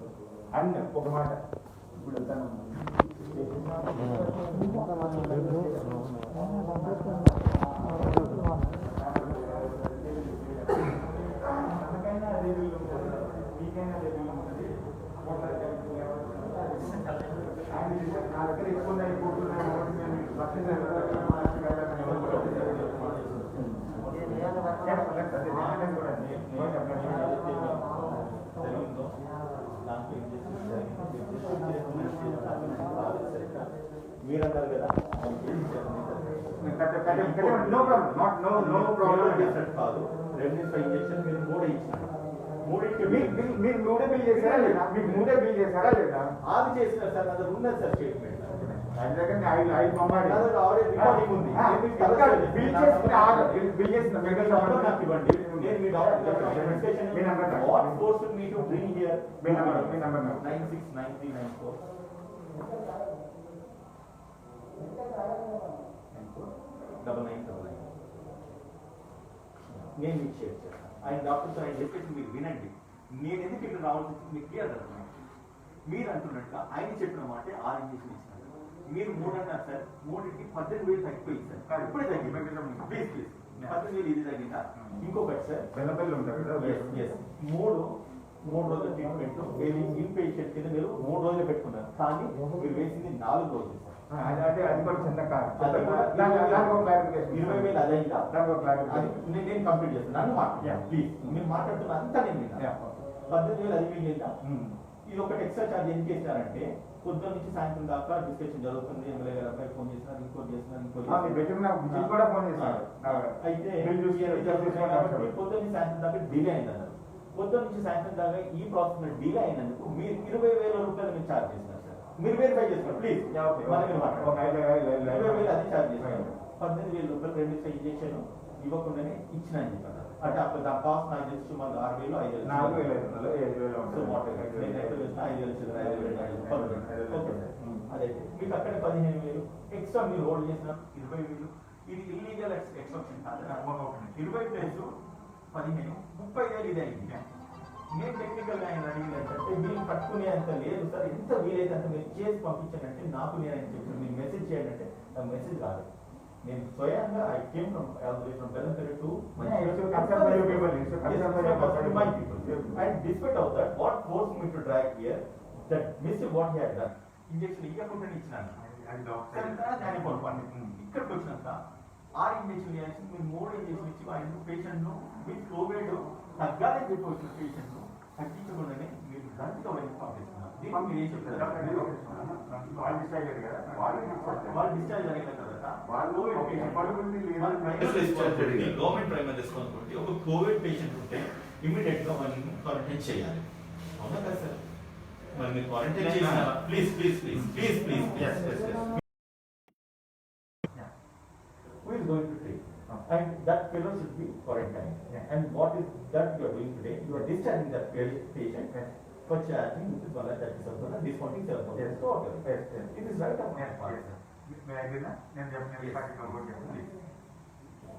అండ్ ఒక మాట ఇప్పుడు తనకైనా అదే వీళ్ళు ఉంటుంది, మీకైనా అదే వీళ్ళు ఉంటుంది. నా దగ్గర ఎక్కువ అయిపోతున్నాయి. మీరన్నారు కదా కాదు, రెమ్యూనరేషన్ ఇంజెక్షన్ మీరు 3 ఇచ్చినారు. మీరు మూడే బిల్ చేశారా లేదా? మీకు మూడే బిల్ చేశారా లేదా? అది చేసినారు సార్, అది ఉన్నది సార్ స్టేట్మెంట్. ఆయన దగ్గర 5 పంపాలి. రికార్డింగ్ ఉంది. బిల్ చేసిన నాకు ఇవ్వండి. నేను మీ doctor what forces me to bring here మీ నెంబర్ 969394 9999. నేను మీకు షేర్ చేస్తాను. ఆయన డాక్టర్తో ఆయన చెప్పేసి మీరు వినండి. నేను ఎందుకు ఇక్కడ రావాల్సి వచ్చింది మీకు క్లియర్ అవుతుంది. మీరు అంటున్నట్టుగా ఆయన చెప్పిన మాట 6 ఇంజెక్షన్ ఇచ్చినారు. మీరు 3 అన్నారు సార్. 3కి 18,000 తగ్గిపోయింది సార్. ఇప్పుడే తగ్గింది. ప్లీజ్ 18,000 ఇది తగ్గిందా? ఇంకొకటి సార్, బెల్లపల్లి ఉంటారు కదా, 3 రోజుల ట్రీట్మెంట్ ఇన్ పేషెంట్ కింద మీరు 3 రోజులు పెట్టుకున్నారు. కానీ మీరు వేసింది 4 రోజులు సార్. అది కూడా చిన్న కాదు. 20,000 అదైందా? నేను కంప్లీట్ చేస్తాను. నన్ను మాట్లాడు ప్లీజ్. మీరు మాట్లాడుతున్న అంతా నేను విన్నా. 18,000 అది మిగిలిందా? ఇది ఒకటి ఎక్స్ట్రా ఛార్జ్ ఎందుకు చేస్తారంటే పొద్దున్న నుంచి సాయంత్రం దాకా డిస్కషన్ జరుగుతుంది. ఎమ్మెల్యే గారు అబ్బాయి ఫోన్ చేస్తున్నారు, ఇంకోటి చేస్తున్నారు, ఇంకోటి అయితే పొద్దున్న నుంచి సాయంత్రం దాకా డిలే అయిందన్నారు. పొద్దున్న నుంచి సాయంత్రం దాకా ఈ ప్రాసెస్ డిలే అయినందుకు మీరు 20,000 రూపాయలు మీరు ఛార్జ్ చేస్తున్నారు సార్. మీరు వెరిఫై చేసుకోండి ప్లీజ్. 20,000 అది ఛార్జ్ చేస్తున్నారు. 18,000 రూపాయలు 2 ఇంజెక్షన్ ఇవ్వకుండానే ఇచ్చిన అని చెప్పారు. అంటే అప్పుడు దాని కాస్ట్ నాకు తెలిసి సుమారు 6,000 అదే మీకు అక్కడ 15,000 ఎక్స్ట్రా మీరు హోల్డ్ చేసిన 20,000. ఇది ఇల్లీగల్ ఎక్సెప్షన్ కాదు. 20 ప్లస్ 15 30,000 ఇది అయింది. నేను టెక్నికల్ గా ఆయన అడిగింది ఏంటంటే మీరు పట్టుకునే అంత లేదు సార్, ఎంత వీలైతే అంత మీరు చేసి పంపించానంటే నాకు నేను ఆయన చెప్పాను మీరు మెసేజ్ చేయండి అంటే నాకు మెసేజ్ రాదు. నేను స్వయంగా I came from Bellanpally to my people. And despite of that, what forced me to drag here, that missed what he had done. Injection ఇవ్వకుండా ఇచ్చినాను. ఇక్కడికి వచ్చినాక 6 ఇంజెక్షన్ వేయాల్సి మీరు 3 ఇంజెక్షన్ ఇచ్చి ఆయన పేషెంట్ ను విత్ కోవిడ్ తగ్గాలని చెప్పి వచ్చిన పేషెంట్ ను తగ్గించకుండానే మీరు దండతో వైపు పంపిస్తున్నారు. దీనికి మీరు ఏం చెప్తారు? వాళ్ళు డిశ్చార్జ్ అయ్యారు కదా, గవర్నమెంట్ ప్రైమరీ రెస్పాన్సిబిలిటీ. ఒక కోవిడ్ పేషెంట్ ఉంటే ఇమీడియట్ గా వాళ్ళని క్వారంటైన్ చేయాలి. అవునా కదా సార్? మరి మీరు క్వారంటైన్ చేయాలి. Please please please please please who is going to treat? And that fellow should be quarantined. And what is that you are doing today? You are discharging that patient for charging which is 137,000, discounting 7,000. So it is right up my part.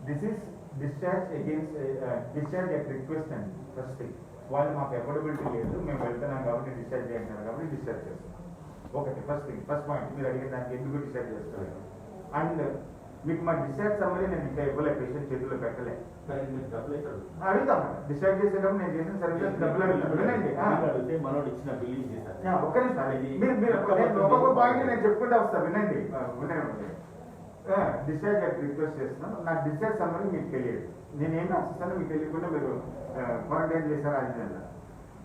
This is discharge against discharge at request and first thing. వాళ్ళు మాకు affordability లేదు, మేము వెళ్తున్నాం కాబట్టి discharge చేస్తున్నారు కాబట్టి discharge చేస్తాం. ఒకటి ఫస్ట్ థింగ్, ఫస్ట్ పాయింట్ మీరు అడిగిన దానికి ఎందుకు డిశ్చార్జ్ చేస్తారు. అండ్ మీకు మా డిశ్చార్జ్ సమ్మరీ నేను ఇంకా ఇవ్వలే, పేషెంట్ చేతిలో పెట్టలే. కానీ మీరు డబ్బులు అయితే అడుగుతాం డిశ్చార్జ్ చేసేటప్పుడు నేను చేసిన సర్వీసెస్ డబ్బులు అడుగుతాను. వినండి అడిగితే మనోడు ఇచ్చిన బిల్లు చేశారు. ఒక్క నిమిషం మీరు ఒక్కొక్క పాయింట్ నేను చెప్పుకుంటా వస్తా, వినండి. డిశ్చార్జ్ రిక్వెస్ట్ చేస్తున్నాను. నాకు డిశ్చార్జ్ సమ్మరీ మీకు తెలియదు, నేనేం రాసిస్తానో మీకు తెలియకుండా మీరు క్వారంటైన్ చేశారు అది అన్నారు.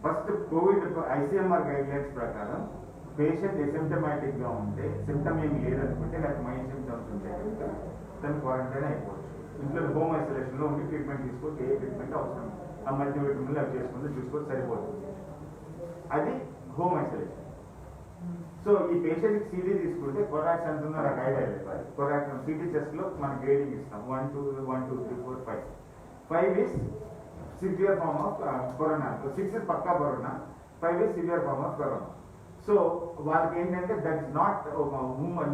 ఫస్ట్ కోవిడ్ ICMR గైడ్లైన్స్ ప్రకారం పేషెంట్ ఎసిమ్టమాటిక్ గా ఉంటే, సిమ్టమ్ ఏమి లేదనుకుంటే, లేకపోతే మైండ్ సిమ్టమ్స్ ఉంటే కనుక దాన్ని క్వారంటైన్ అయిపోవచ్చు. ఇంట్లో హోమ్ ఐసోలేషన్ లో ఉండి ట్రీట్మెంట్ తీసుకోవచ్చు. ఏ ట్రీట్మెంట్ అవసరం, ఆ మల్టీవిటమిన్లు అవి చేసుకుంటే చూసుకోవచ్చు, సరిపోతుంది. అది హోమ్ ఐసోలేషన్. సో ఈ పేషెంట్ సిటీ తీసుకుంటే కొరాక్స్ అంటున్నా నాకు ఐడియా లేదు. కొరాక్స్ సిటీ చెస్ట్ లో మనం గ్రేడింగ్ ఇస్తాం 1 2 1 2 3 4 5. 5 is severe form of corona, 6 is పక్కా corona, 5 is severe form of corona. So వాళ్ళకి ఏంటంటే దట్ ఇస్ నాట్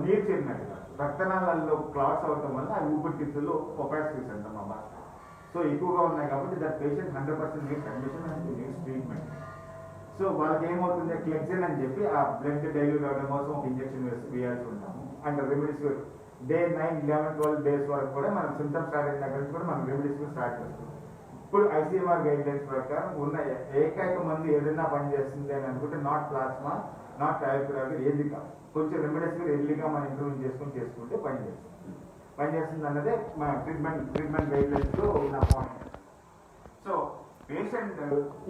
నీరు చేరినట్టుగా రక్తనాళాల్లో క్లాట్స్ అవడం వల్ల ఆ ఊపిరితిత్తులు ఒపాసిటీస్ అంటాం మా భాష. సో ఎక్కువగా ఉన్నాయి కాబట్టి that patient 100% needs admission and needs treatment. So వాళ్ళకి ఏమవుతుంది, క్లెక్సిన్ అని చెప్పి ఆ బ్లడ్ డైల్యూట్ అవ్వడం కోసం ఒక ఇంజెక్షన్ వేయాల్సి ఉంటాము. అండ్ రెమెడీస్ డే 9 11 12 డేస్ వరకు కూడా మనం సిమ్టమ్స్ స్టార్ట్ అయిన దగ్గర నుంచి కూడా మనం రెమెడీస్ స్టార్ట్ చేస్తాం. ఇప్పుడు ICMR గైడ్లైన్స్ ప్రకారం ఉన్న ఏకైక మందు ఏదైనా పనిచేస్తుంది అని అనుకుంటే నాట్ ప్లాస్మా, నాట్ థైరాయిడ్, ఏది కాదు. కొంచెం రెమెడీస్ ఎర్లీగా మనం ఇంప్రూవ్ చేసుకుంటే పనిచేస్తుంది అన్నదే మన ట్రీట్మెంట్ గైడ్లైన్స్ లో ఉన్న point. So patient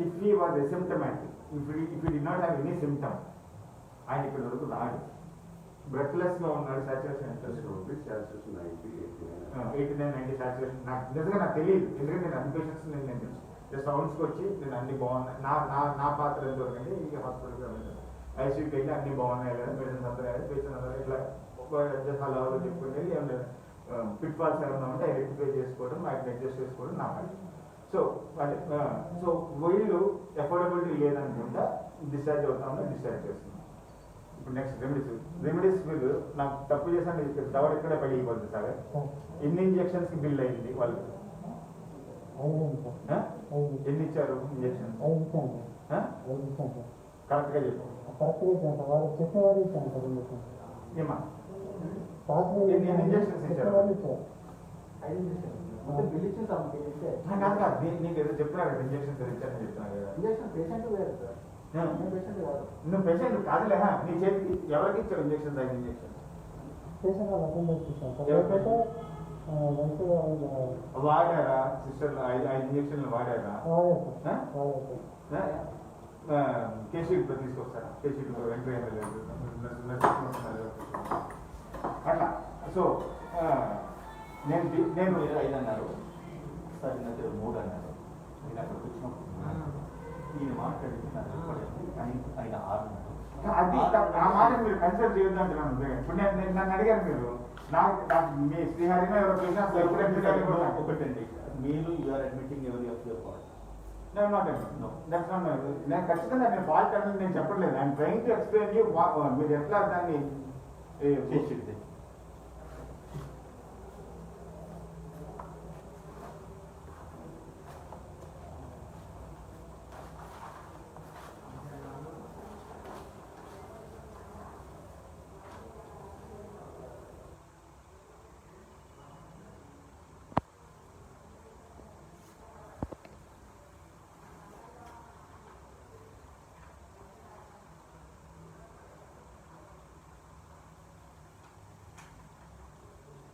if he was asymptomatic, if he did not have any symptom, ఆయన ఇక్కడ వరకు రాడు. బ్రెత్లెస్ గా ఉన్నాడు. సాచురేషన్ ఎంత? 89-90 సాచురేషన్. నిజంగా నాకు తెలియదు, ఎందుకంటే నేను అన్ని పేషెంట్స్ నేను జస్ట్ హౌస్కి వచ్చి నేను అన్ని బాగున్నాయి, నా పాత్ర ఎంత వరకండి ఈ హాస్పిటల్కి ICUకి వెళ్ళి అన్ని బాగున్నాయి లేదా, పేషెంట్స్ అందరూ పేషెంట్ అందరూ ఇట్లా జస్ట్ అలా చెప్పుకుంటే ఏమైనా పిట్ ఫాల్స్ ఏమైనా ఉంటే ఐడెంటిఫై చేసుకోవడం, వాటిని అడ్జస్ట్ చేసుకోవడం నా పని. సో సో వీళ్ళు ఎఫోర్డబిలిటీ లేదనుకుంటా డిశ్చార్జ్ అవుతామని డిశ్చార్జ్ చేస్తున్నాం. ఇప్పుడు నెక్స్ట్ రెమెడీస్ మీరు నాకు తప్పు చేశాను, దవడ ఇక్కడే పగిలిపోతుంది సార్. ఎన్ని ఇంజెక్షన్స్ కి బిల్ అయింది వాళ్ళకి? ఎన్ని ఇచ్చారు ఇంజెక్షన్? కరెక్ట్ గా చెప్పు. ఏమా ఎన్ని ఇంజెక్షన్స్ ఇచ్చారు? బిల్ ఇచ్చిన కాదు నీకు ఏదో చెప్తున్నారు కదా, ఇంజెక్షన్స్ ఇచ్చారని చెప్తున్నారు కదా. ఇంజక్షన్ పేషెంట్ వేరు సార్, పేషెంట్ కాదు. నువ్వు పేషెంట్ కాదులే, నీ చేతికి ఎవరికి ఇచ్చావు ఇంజెక్షన్? తగిన ఇంజెక్షన్ వాడారా? సిస్టర్ 5 ఇంజక్షన్లు వాడారా? కేసీడ్ తీసుకొస్తారా? కేసీడ్ వెంకయ్య అట్లా. సో నేను 5 అన్నారు సార్, ఈ మధ్య 3 అన్నారు. నేను అక్కడికి వచ్చినప్పుడు ఈయన మాట్లాడింది నాకు ఆయన 6 అన్నారు. అది ఆ మాట మీరు కన్సిడర్ చేయొద్దు అంటున్నాను. ఇప్పుడు నన్ను అడిగారు మీరు, నాకు మీ శ్రీహరిని ఎవరో ఒకటండి, మీరు యూఆర్ అడ్మిటింగ్ ఎవరి ఆఫ్ యువర్ ఫాల్ట్. నేను ఖచ్చితంగా నేను ఫాల్ట్ అనేది నేను చెప్పట్లేదు. I'm trying to explain you మీరు ఎట్లా దాన్ని చేసి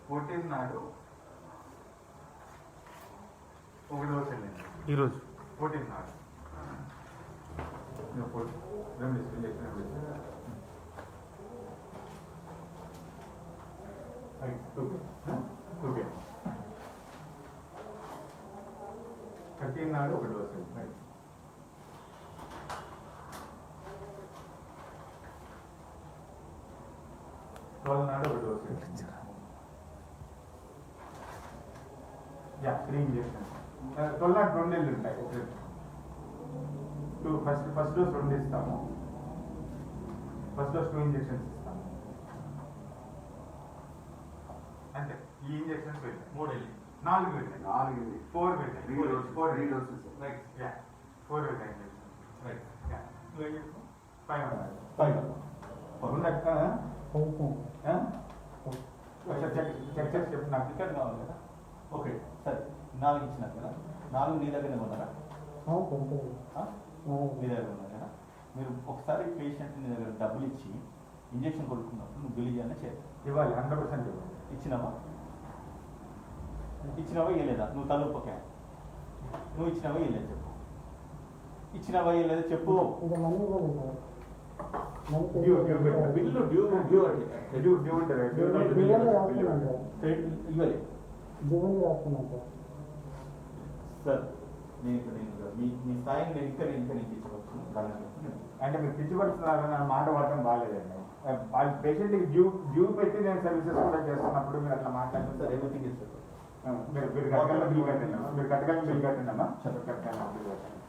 14 నాడు 1 డోస్ వెళ్ళింది. ఈరోజు 14 నాడు ఓకే. 13 నాడు 1 డోస్ వెళ్ళింది. 12 నాడు 1 డోస్ వెళ్ళింది. 3 ఇంజెక్షన్స్. 12 నాడు 2 నెలలు ఉంటాయి. ఫస్ట్ డోస్ 2 ఇస్తాము, ఫస్ట్ డోస్ 2 ఇంజెక్షన్స్ ఇస్తాము అంటే ఈ ఇంజెక్షన్స్ వెళ్ళాయి. 3 వెళ్ళి 4 వెళ్ళాయి, 4 వెళ్ళాయి, 4 డోసెస్ రైట్. 4 వెళ్ళాయి ఇంజెక్షన్స్ రైట్. 5 5 ఒకసారి చెక్ చేసి చెప్పు నాకు. రికార్డ్ కావాలి కదా. ఓకే సరే, 4 ఇచ్చినారు కదా, 4 నీ దగ్గరనే ఉన్నారా? మీ దగ్గర ఉన్నారు కదా. మీరు ఒకసారి పేషెంట్ నీ దగ్గర డబ్బులు ఇచ్చి ఇంజక్షన్ కొడుకున్నప్పుడు నువ్వు బిల్ చేయాలని చేయాలి. ఇవ్వాలి, 100% ఇవ్వాలి. ఇచ్చినావా ఇవ్వలేదా? నువ్వు తలూపకే, నువ్వు ఇచ్చినావా ఇవ్వలేదు చెప్పు. ఇచ్చినావా ఇవ్వలేదా చెప్పు. డ్యూ పెట్టు. బిల్లు డ్యూ ఉంటుంది. ఇవ్వలేదు సార్. నేను ఇక్కడ మీ స్థాయిని నేను ఇంకా నుంచి ఇచ్చవచ్చు. అంటే మీరు పిచ్చిపడుతున్నారన్న మాట వాడటం బాగాలేదండి. వాళ్ళ పేషెంట్కి డ్యూ పెట్టి నేను సర్వీసెస్ కూడా చేస్తున్నప్పుడు మీరు అట్లా మాట్లాడుతుంది సార్ ఎవ్రీథింగ్ ఇస్తారు. మీరు కట్టగల బిల్ కట్టిందమ్మా. మీరు కట్టగల బిల్ కట్టిందమ్మా. కట్టగల బిల్ కట్టండి.